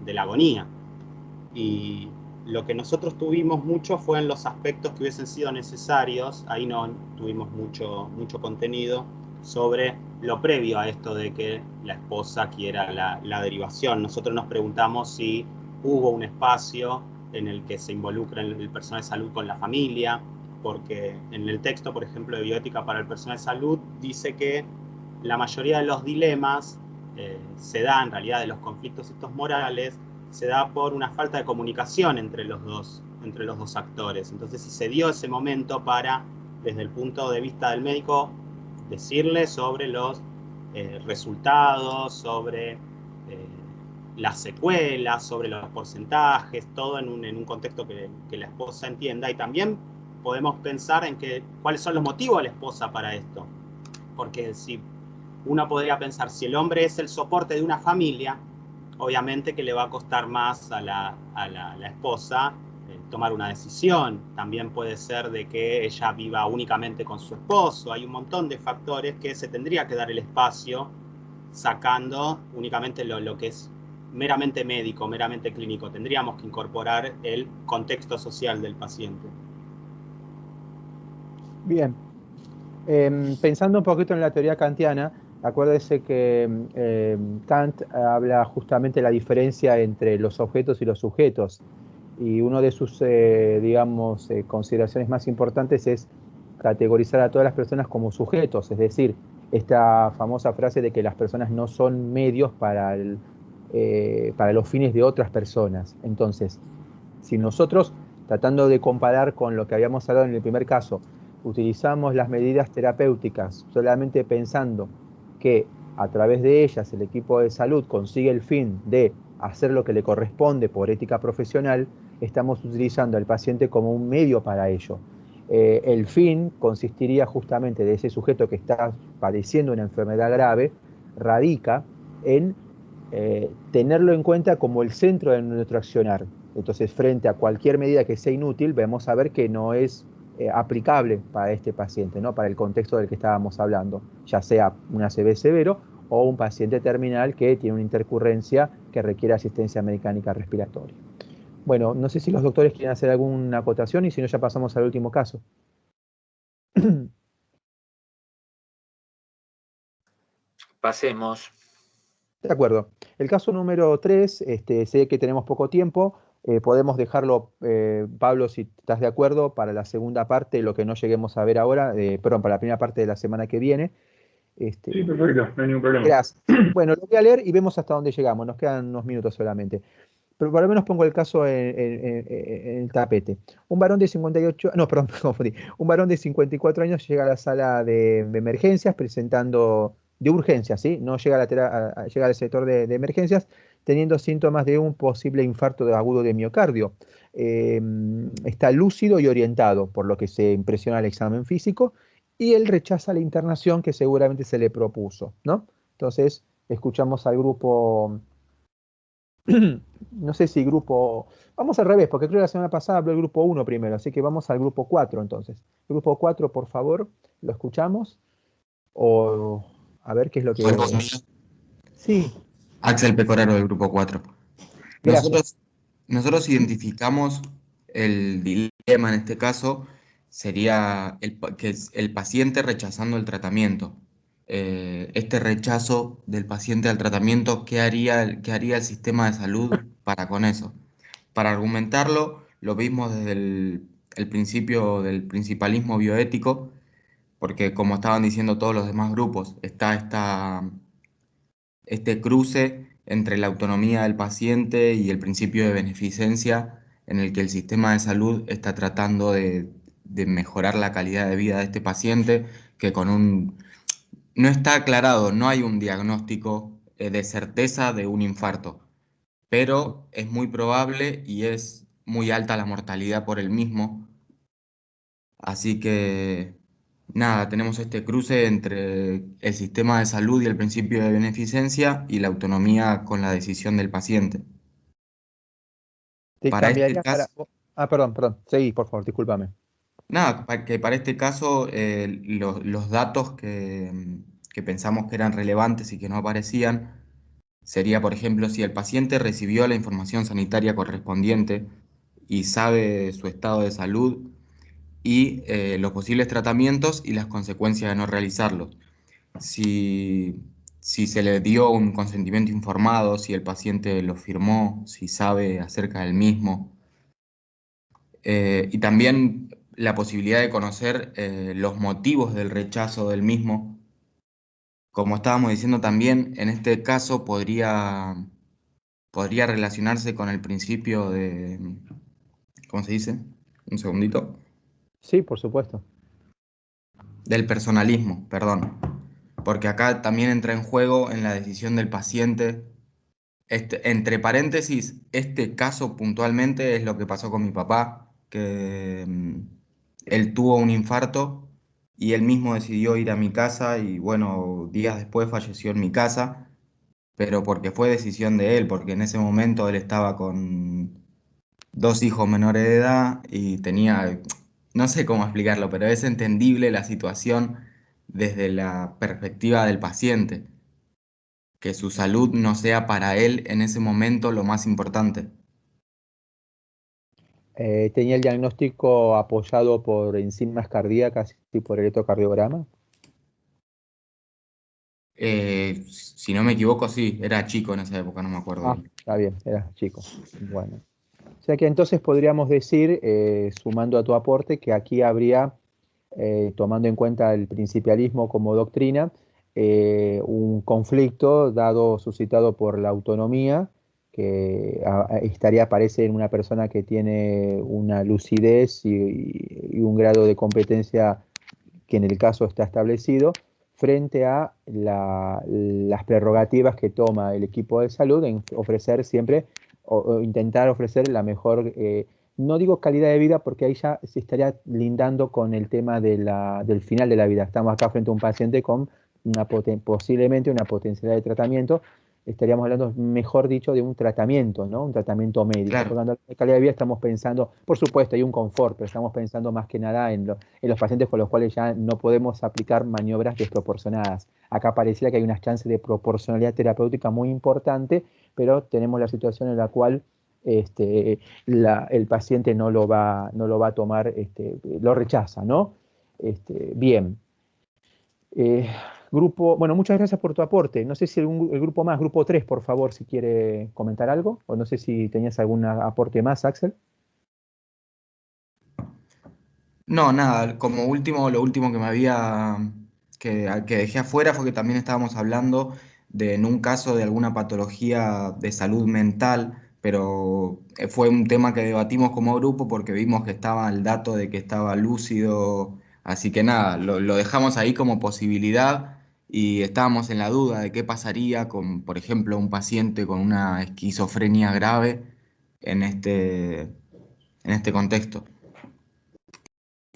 [SPEAKER 15] la agonía. Y lo que nosotros tuvimos mucho fue en los aspectos que hubiesen sido necesarios, ahí no tuvimos mucho contenido, sobre lo previo a esto de que la esposa quiera la derivación. Nosotros nos preguntamos si hubo un espacio en el que se involucra el personal de salud con la familia, porque en el texto, por ejemplo, de bioética para el personal de salud, dice que la mayoría de los dilemas se dan, en realidad, de los conflictos estos morales, se da por una falta de comunicación entre los dos actores. Entonces, si se dio ese momento para, desde el punto de vista del médico, decirle sobre los resultados, sobre las secuelas, sobre los porcentajes, todo en un contexto que la esposa entienda. Y también podemos pensar en cuáles son los motivos de la esposa para esto. Porque si uno podría pensar, si el hombre es el soporte de una familia, obviamente que le va a costar más a la esposa tomar una decisión. También puede ser de que ella viva únicamente con su esposo. Hay un montón de factores que se tendría que dar el espacio, sacando únicamente lo que es meramente médico, meramente clínico. Tendríamos que incorporar el contexto social del paciente.
[SPEAKER 1] Bien. Pensando un poquito en la teoría kantiana, acuérdese que Kant habla justamente de la diferencia entre los objetos y los sujetos. Y una de sus, digamos, consideraciones más importantes es categorizar a todas las personas como sujetos, es decir, esta famosa frase de que las personas no son medios para los fines de otras personas. Entonces, si nosotros, tratando de comparar con lo que habíamos hablado en el primer caso, utilizamos las medidas terapéuticas solamente pensando que a través de ellas el equipo de salud consigue el fin de hacer lo que le corresponde por ética profesional, estamos utilizando al paciente como un medio para ello. El fin consistiría justamente de ese sujeto que está padeciendo una enfermedad grave, radica en tenerlo en cuenta como el centro de nuestro accionar. Entonces, frente a cualquier medida que sea inútil, vamos a ver que no es aplicable para este paciente, ¿no? Para el contexto del que estábamos hablando, ya sea un ACV severo o un paciente terminal que tiene una intercurrencia que requiere asistencia mecánica respiratoria. Bueno, no sé si los doctores quieren hacer alguna acotación y si no ya pasamos al último caso.
[SPEAKER 11] Pasemos.
[SPEAKER 1] De acuerdo. El caso número 3, sé que tenemos poco tiempo, podemos dejarlo, Pablo, si estás de acuerdo, para la segunda parte, lo que no lleguemos a ver ahora, perdón, para la primera parte de la semana que viene.
[SPEAKER 6] Sí, perfecto, no hay ningún problema.
[SPEAKER 1] Gracias. Bueno, lo voy a leer y vemos hasta dónde llegamos, nos quedan unos minutos solamente. Pero por lo menos pongo el caso en el tapete. Un varón de 58, no, perdón, me confundí. Un varón de 54 años llega a la sala de emergencias presentando, de urgencias, ¿sí? No llega, llega al sector de emergencias teniendo síntomas de un posible infarto agudo de miocardio. Está lúcido y orientado, por lo que se impresiona el examen físico, y él rechaza la internación que seguramente se le propuso, ¿no? Entonces, escuchamos al grupo... No sé si grupo... Vamos al revés, porque creo que la semana pasada habló el grupo 1 primero, así que vamos al grupo 4 entonces. Grupo 4, por favor, ¿lo escuchamos? O a ver qué es lo que... Sí.
[SPEAKER 16] Axel Pecoraro del grupo 4. Nosotros identificamos el dilema en este caso, sería que es el paciente rechazando el tratamiento. Este rechazo del paciente al tratamiento, ¿qué haría el sistema de salud para con eso? Para argumentarlo, lo vimos desde el principio del principalismo bioético, porque como estaban diciendo todos los demás grupos, está este cruce entre la autonomía del paciente y el principio de beneficencia, en el que el sistema de salud está tratando de mejorar la calidad de vida de este paciente, que no está aclarado, no hay un diagnóstico de certeza de un infarto, pero es muy probable y es muy alta la mortalidad por el mismo. Así que, nada, tenemos este cruce entre el sistema de salud y el principio de beneficencia y la autonomía con la decisión del paciente. Para este caso...
[SPEAKER 1] perdón, seguí, por favor, discúlpame.
[SPEAKER 16] Nada, para este caso los datos que pensamos que eran relevantes y que no aparecían sería, por ejemplo, si el paciente recibió la información sanitaria correspondiente y sabe su estado de salud y los posibles tratamientos y las consecuencias de no realizarlos. Si se le dio un consentimiento informado, si el paciente lo firmó, si sabe acerca del mismo. Y también la posibilidad de conocer los motivos del rechazo del mismo. Como estábamos diciendo también, en este caso podría podría relacionarse con el principio de, ¿cómo se dice? Un segundito.
[SPEAKER 1] Sí, por supuesto.
[SPEAKER 16] Del personalismo, perdón. Porque acá también entra en juego en la decisión del paciente. Entre paréntesis, este caso puntualmente es lo que pasó con mi papá, que él tuvo un infarto y él mismo decidió ir a mi casa y bueno, días después falleció en mi casa, pero porque fue decisión de él, porque en ese momento él estaba con 2 hijos menores de edad y tenía, no sé cómo explicarlo, pero es entendible la situación desde la perspectiva del paciente, que su salud no sea para él en ese momento lo más importante.
[SPEAKER 1] ¿Tenía el diagnóstico apoyado por enzimas cardíacas y por electrocardiograma?
[SPEAKER 16] Si no me equivoco, sí, era chico en esa época, no me acuerdo bien.
[SPEAKER 1] Está bien, eras chico. Bueno. O sea que entonces podríamos decir, sumando a tu aporte, que aquí habría, tomando en cuenta el principialismo como doctrina, un conflicto suscitado por la autonomía, que aparece en una persona que tiene una lucidez y un grado de competencia que en el caso está establecido, frente a las prerrogativas que toma el equipo de salud en ofrecer siempre o intentar ofrecer la mejor, no digo calidad de vida porque ahí ya se estaría lindando con el tema del final de la vida. Estamos acá frente a un paciente con posiblemente una potencialidad de tratamiento. Estaríamos hablando, mejor dicho, de un tratamiento, ¿no? Un tratamiento médico.
[SPEAKER 16] Claro.
[SPEAKER 1] Porque cuando hablamos de calidad de vida estamos pensando, por supuesto, hay un confort, pero estamos pensando más que nada en los pacientes con los cuales ya no podemos aplicar maniobras desproporcionadas. Acá pareciera que hay unas chances de proporcionalidad terapéutica muy importante, pero tenemos la situación en la cual el paciente no lo va a tomar, lo rechaza, ¿no? Bien. Bueno, muchas gracias por tu aporte. No sé si el grupo más, grupo 3, por favor, si quiere comentar algo, o no sé si tenías algún aporte más, Axel.
[SPEAKER 16] No, nada, como último, lo último que que dejé afuera fue que también estábamos hablando de en un caso de alguna patología de salud mental, pero fue un tema que debatimos como grupo porque vimos que estaba el dato de que estaba lúcido, así que nada, lo dejamos ahí como posibilidad y estábamos en la duda de qué pasaría con, por ejemplo, un paciente con una esquizofrenia grave en este contexto.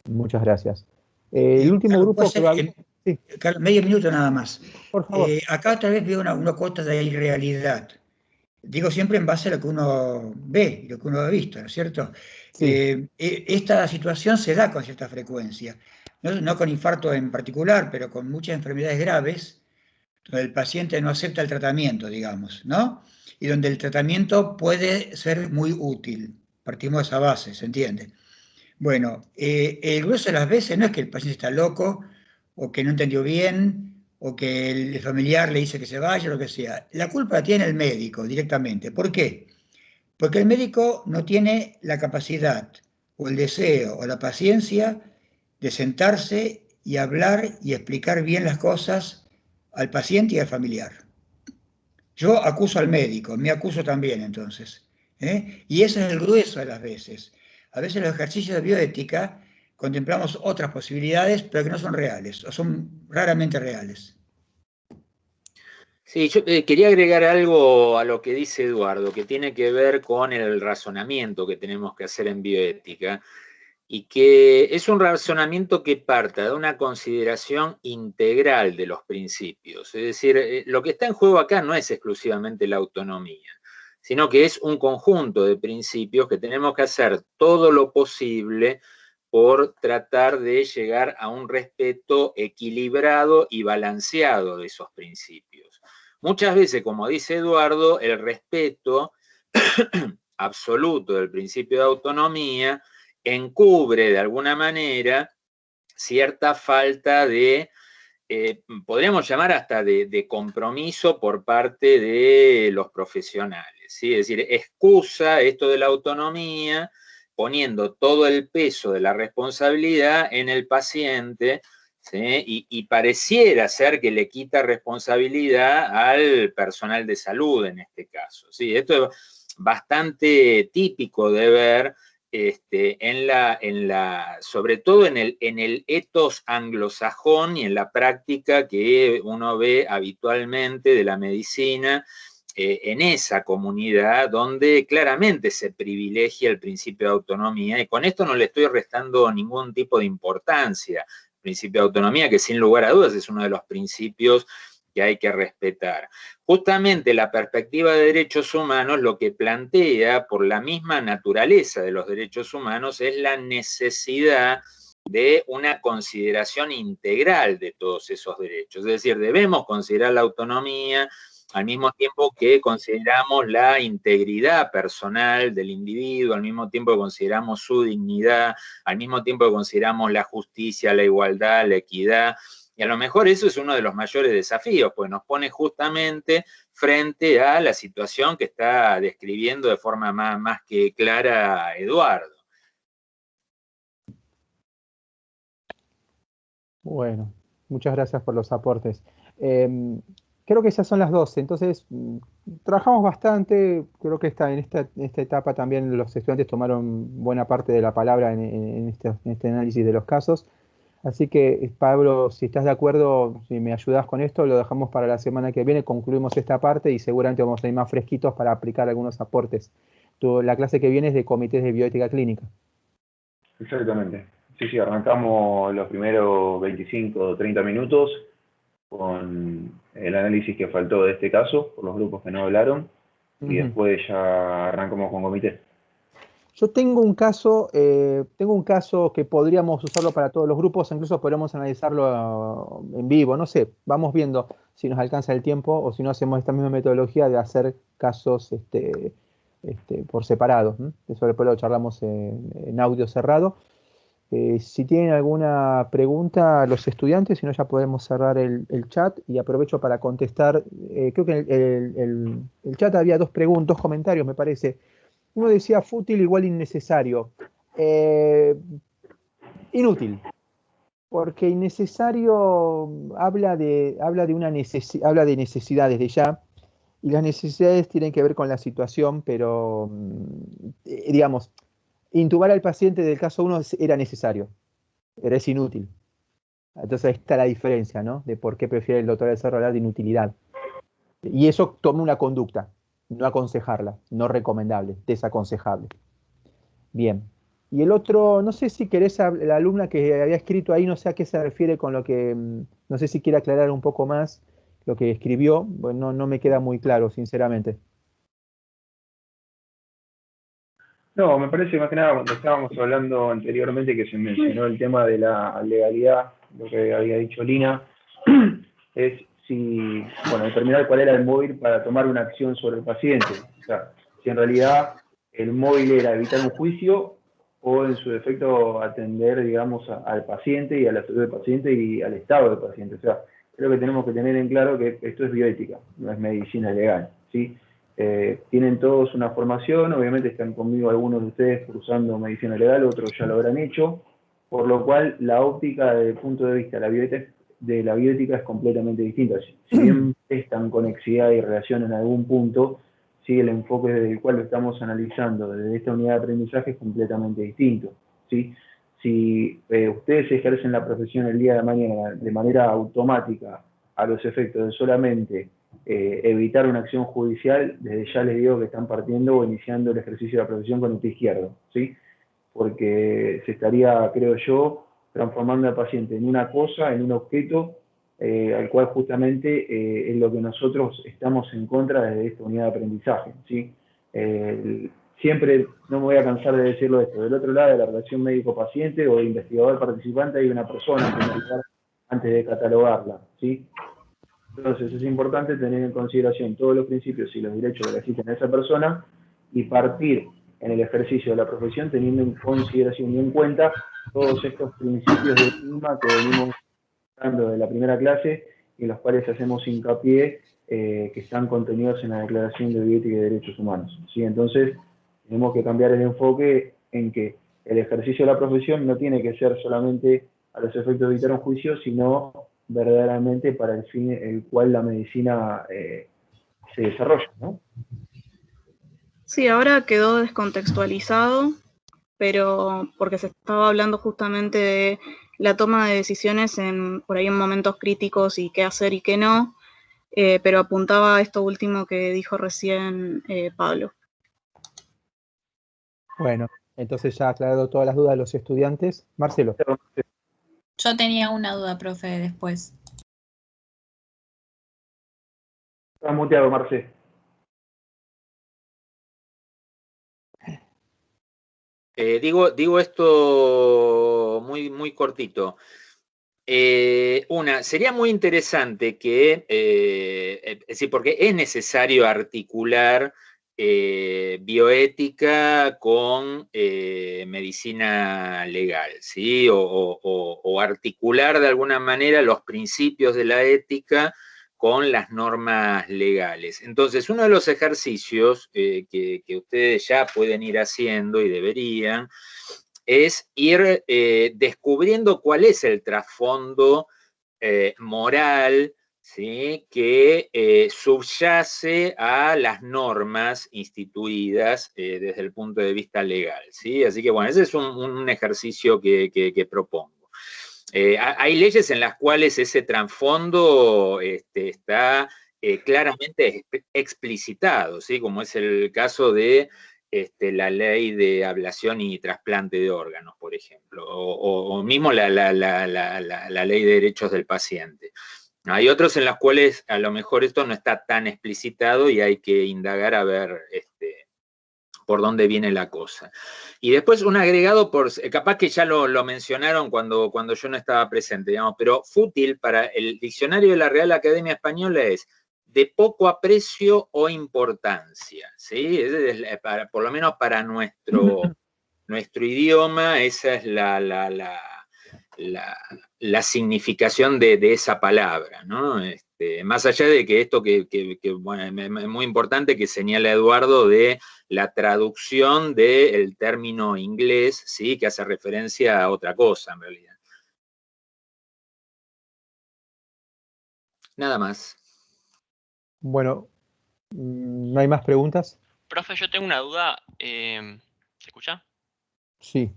[SPEAKER 1] Muchas gracias. El último
[SPEAKER 5] Carlos,
[SPEAKER 1] grupo que va a...
[SPEAKER 5] Sí. Carlos, medio minuto nada más.
[SPEAKER 1] Por favor.
[SPEAKER 5] Acá otra vez veo una cuota de irrealidad. Digo siempre en base a lo que uno ve, lo que uno ha visto, ¿no es cierto?
[SPEAKER 1] Sí.
[SPEAKER 5] Esta situación se da con cierta frecuencia, no con infarto en particular, pero con muchas enfermedades graves, donde el paciente no acepta el tratamiento, digamos, ¿no? Y donde el tratamiento puede ser muy útil. Partimos de esa base, ¿se entiende? Bueno, el grueso de las veces no es que el paciente está loco, o que no entendió bien, o que el familiar le dice que se vaya, lo que sea. La culpa la tiene el médico directamente. ¿Por qué? Porque el médico no tiene la capacidad, o el deseo, o la paciencia de sentarse y hablar y explicar bien las cosas al paciente y al familiar. Yo acuso al médico, me acuso también entonces. Y ese es el grueso de las veces. A veces los ejercicios de bioética contemplamos otras posibilidades, pero que no son reales, o son raramente reales.
[SPEAKER 11] Sí, yo quería agregar algo a lo que dice Eduardo, que tiene que ver con el razonamiento que tenemos que hacer en bioética, y que es un razonamiento que parta de una consideración integral de los principios. Es decir, lo que está en juego acá no es exclusivamente la autonomía, sino que es un conjunto de principios que tenemos que hacer todo lo posible por tratar de llegar a un respeto equilibrado y balanceado de esos principios. Muchas veces, como dice Eduardo, el respeto absoluto del principio de autonomía encubre de alguna manera cierta falta de, podríamos llamar hasta de compromiso por parte de los profesionales, ¿sí? Es decir, excusa esto de la autonomía poniendo todo el peso de la responsabilidad en el paciente ¿sí? Y pareciera ser que le quita responsabilidad al personal de salud en este caso, ¿sí? Esto es bastante típico de ver sobre todo en el ethos anglosajón y en la práctica que uno ve habitualmente de la medicina en esa comunidad donde claramente se privilegia el principio de autonomía, y con esto no le estoy restando ningún tipo de importancia al principio de autonomía, que sin lugar a dudas es uno de los principios que hay que respetar. Justamente la perspectiva de derechos humanos lo que plantea, por la misma naturaleza de los derechos humanos, es la necesidad de una consideración integral de todos esos derechos. Es decir, debemos considerar la autonomía al mismo tiempo que consideramos la integridad personal del individuo, al mismo tiempo que consideramos su dignidad, al mismo tiempo que consideramos la justicia, la igualdad, la equidad. Y a lo mejor eso es uno de los mayores desafíos, pues nos pone justamente frente a la situación que está describiendo de forma más que clara Eduardo.
[SPEAKER 1] Bueno, muchas gracias por los aportes. Creo que esas son las 12, entonces trabajamos bastante, creo que en esta etapa también los estudiantes tomaron buena parte de la palabra en este análisis de los casos. Así que, Pablo, si estás de acuerdo, si me ayudas con esto, lo dejamos para la semana que viene, concluimos esta parte y seguramente vamos a ir más fresquitos para aplicar algunos aportes. La clase que viene es de comités de bioética clínica.
[SPEAKER 6] Exactamente. Sí, arrancamos los primeros 25 o 30 minutos con el análisis que faltó de este caso, por los grupos que no hablaron, y después ya arrancamos con comité.
[SPEAKER 1] Yo tengo un caso que podríamos usarlo para todos los grupos, incluso podríamos analizarlo en vivo, no sé, vamos viendo si nos alcanza el tiempo o si no hacemos esta misma metodología de hacer casos por separado. Eso después lo charlamos en audio cerrado. Si tienen alguna pregunta los estudiantes, si no ya podemos cerrar el chat y aprovecho para contestar. Creo que en el chat había dos comentarios, me parece. Uno decía fútil igual innecesario. Inútil. Porque innecesario habla de necesidades de ya, y las necesidades tienen que ver con la situación, pero digamos, intubar al paciente del caso 1 era necesario, pero es inútil. Entonces ahí está la diferencia, ¿no? De por qué prefiere el doctor Alcerro hablar de inutilidad. Y eso toma una conducta. No aconsejarla, no recomendable, desaconsejable. Bien. Y el otro, no sé si querés, la alumna que había escrito ahí, no sé a qué se refiere con lo que, no sé si quiere aclarar un poco más lo que escribió, bueno, no me queda muy claro, sinceramente.
[SPEAKER 6] No, me parece más que nada cuando estábamos hablando anteriormente que se mencionó el tema de la legalidad, lo que había dicho Lina, es determinar cuál era el móvil para tomar una acción sobre el paciente. O sea, si en realidad el móvil era evitar un juicio o en su defecto atender, digamos, al paciente y a la salud del paciente y al estado del paciente. O sea, creo que tenemos que tener en claro que esto es bioética, no es medicina legal, ¿sí? Tienen todos una formación, obviamente están conmigo algunos de ustedes cursando medicina legal, otros ya lo habrán hecho, por lo cual la óptica desde el punto de vista de la bioética es completamente distinta. Si bien están conexidad y relación en algún punto, sí, el enfoque desde el cual lo estamos analizando desde esta unidad de aprendizaje es completamente distinto, ¿sí? Si ustedes ejercen la profesión el día de mañana de manera automática a los efectos de solamente evitar una acción judicial, desde ya les digo que están partiendo o iniciando el ejercicio de la profesión con el pie izquierdo, ¿sí? Porque se estaría, creo yo, transformando al paciente en una cosa, en un objeto, al cual justamente es lo que nosotros estamos en contra desde esta unidad de aprendizaje, ¿sí? Siempre, no me voy a cansar de decirlo esto, del otro lado de la relación médico-paciente o de investigador-participante hay una persona en primer lugar antes de catalogarla, ¿sí? Entonces es importante tener en consideración todos los principios y los derechos que le asisten a esa persona y partir en el ejercicio de la profesión teniendo en consideración y en cuenta todos estos principios de clima que venimos hablando de la primera clase y en los cuales hacemos hincapié que están contenidos en la Declaración de Bioética y Derechos Humanos, ¿sí? Entonces tenemos que cambiar el enfoque en que el ejercicio de la profesión no tiene que ser solamente a los efectos de evitar un juicio, sino verdaderamente para el fin el cual la medicina se desarrolla, ¿no?
[SPEAKER 17] Sí, ahora quedó descontextualizado, pero porque se estaba hablando justamente de la toma de decisiones por ahí en momentos críticos y qué hacer y qué no, pero apuntaba a esto último que dijo recién Pablo.
[SPEAKER 1] Bueno, entonces ya aclarado todas las dudas de los estudiantes. Marcelo.
[SPEAKER 2] Yo tenía una duda, profe, después.
[SPEAKER 6] Estás muteado, Marce.
[SPEAKER 11] Digo esto muy cortito. Sería muy interesante que, es decir, porque es necesario articular bioética con medicina legal, ¿sí? O articular de alguna manera los principios de la ética con las normas legales. Entonces, uno de los ejercicios que ustedes ya pueden ir haciendo y deberían, es ir descubriendo cuál es el trasfondo moral, ¿sí? Que subyace a las normas instituidas desde el punto de vista legal, ¿sí? Así que bueno, ese es un ejercicio que propongo. Hay leyes en las cuales ese trasfondo está claramente explicitado, ¿sí? Como es el caso de la ley de ablación y trasplante de órganos, por ejemplo, o mismo la ley de derechos del paciente. Hay otros en los cuales a lo mejor esto no está tan explicitado y hay que indagar a ver por dónde viene la cosa. Y después un agregado, capaz que ya lo mencionaron cuando yo no estaba presente, digamos, pero fútil para el diccionario de la Real Academia Española es de poco aprecio o importancia, ¿sí? Por lo menos para nuestro idioma, esa es la significación de esa palabra, ¿no? Más allá de que esto bueno, es muy importante que señala Eduardo de la traducción del término inglés, ¿sí? Que hace referencia a otra cosa, en realidad. Nada más.
[SPEAKER 1] Bueno, ¿no hay más preguntas?
[SPEAKER 18] Profe, yo tengo una duda. ¿Se escucha?
[SPEAKER 1] Sí.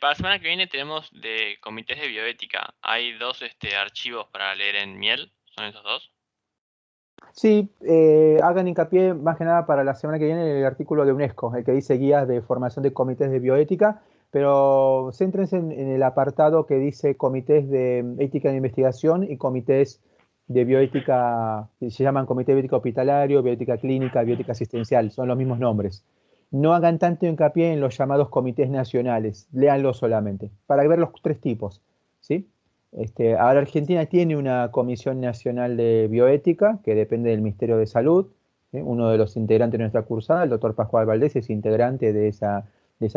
[SPEAKER 18] Para la semana que viene tenemos de comités de bioética. Hay dos archivos para leer en Miel. ¿Son esos dos?
[SPEAKER 1] Sí, hagan hincapié más que nada para la semana que viene en el artículo de UNESCO, el que dice guías de formación de comités de bioética, pero céntrense en el apartado que dice comités de ética de investigación y comités de bioética, que se llaman comité de bioética hospitalario, bioética clínica, bioética asistencial, son los mismos nombres. No hagan tanto hincapié en los llamados comités nacionales, léanlo solamente, para ver los tres tipos, ¿sí? Ahora Argentina tiene una Comisión Nacional de Bioética que depende del Ministerio de Salud, ¿sí? Uno de los integrantes de nuestra cursada, el doctor Pascual Valdés, es integrante de esa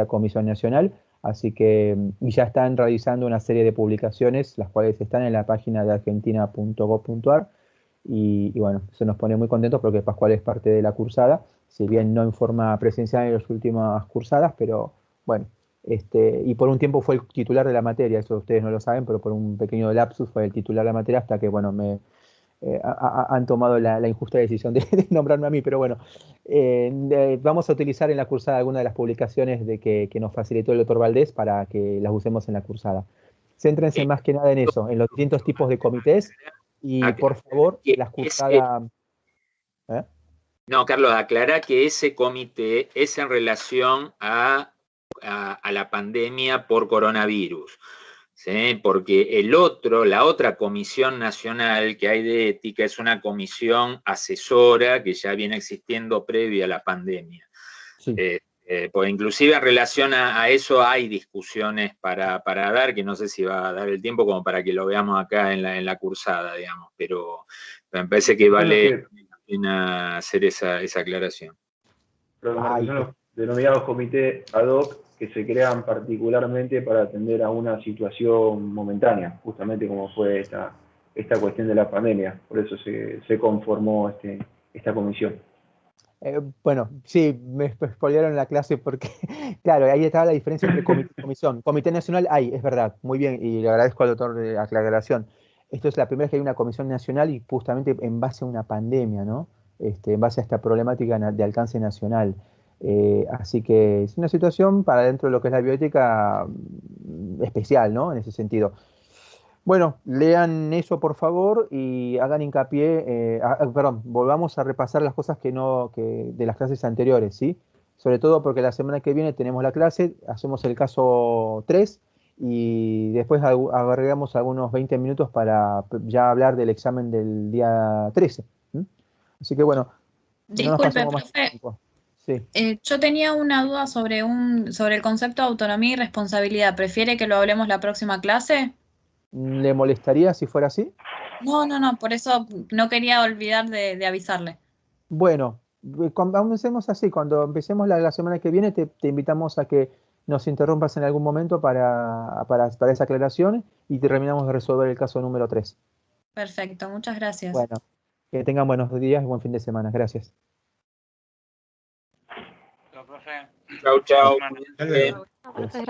[SPEAKER 1] Comisión Nacional, así que y ya están realizando una serie de publicaciones, las cuales están en la página de argentina.gov.ar, y bueno, se nos pone muy contentos porque Pascual es parte de la cursada, si bien no en forma presencial en las últimas cursadas, pero bueno, y por un tiempo fue el titular de la materia, eso ustedes no lo saben, pero por un pequeño lapsus fue el titular de la materia hasta que, bueno, han tomado la injusta decisión de nombrarme a mí, pero bueno, vamos a utilizar en la cursada algunas de las publicaciones que nos facilitó el doctor Valdés para que las usemos en la cursada. Céntrense más que nada en eso, en los distintos tipos de comités, y por favor, las cursadas...
[SPEAKER 11] No, Carlos, aclara que ese comité es en relación a la pandemia por coronavirus, ¿sí? Porque la otra comisión nacional que hay de ética es una comisión asesora que ya viene existiendo previa a la pandemia.
[SPEAKER 1] Sí.
[SPEAKER 11] Pues inclusive en relación a eso hay discusiones para dar, que no sé si va a dar el tiempo como para que lo veamos acá en la cursada, digamos, pero me parece que vale la pena hacer esa aclaración.
[SPEAKER 6] Son los denominados comités ad hoc que se crean particularmente para atender a una situación momentánea, justamente como fue esta cuestión de la pandemia. Por eso se conformó esta comisión.
[SPEAKER 1] Bueno, sí, me spoilearon la clase porque, claro, ahí estaba la diferencia entre comité y comisión. Comité nacional hay, es verdad, muy bien, y le agradezco al doctor de la aclaración. Esto es la primera vez que hay una comisión nacional y justamente en base a una pandemia, ¿no? En base a esta problemática de alcance nacional. Así que es una situación para dentro de lo que es la bioética especial, ¿no? En ese sentido. Bueno, lean eso por favor y hagan hincapié, perdón, volvamos a repasar las cosas que de las clases anteriores, ¿sí? Sobre todo porque la semana que viene tenemos la clase, hacemos el caso 3 y después agregamos algunos 20 minutos para ya hablar del examen del día 13. ¿M? Así que bueno, no nos
[SPEAKER 2] Disculpe,
[SPEAKER 1] pasamos más
[SPEAKER 2] profe.
[SPEAKER 1] tiempo. Sí.
[SPEAKER 2] Yo tenía una duda sobre el concepto de autonomía y responsabilidad. ¿Prefiere que lo hablemos la próxima clase?
[SPEAKER 1] ¿Le molestaría si fuera así?
[SPEAKER 2] No, por eso no quería olvidar de avisarle.
[SPEAKER 1] Bueno, comencemos así. Cuando empecemos la semana que viene, te invitamos a que nos interrumpas en algún momento para esa aclaración y terminamos de resolver el caso número 3.
[SPEAKER 2] Perfecto, muchas gracias.
[SPEAKER 1] Bueno, que tengan buenos días y buen fin de semana. Gracias.
[SPEAKER 8] Chao, profe.
[SPEAKER 11] Chau, chau.
[SPEAKER 5] Hasta luego.
[SPEAKER 3] Muchas gracias.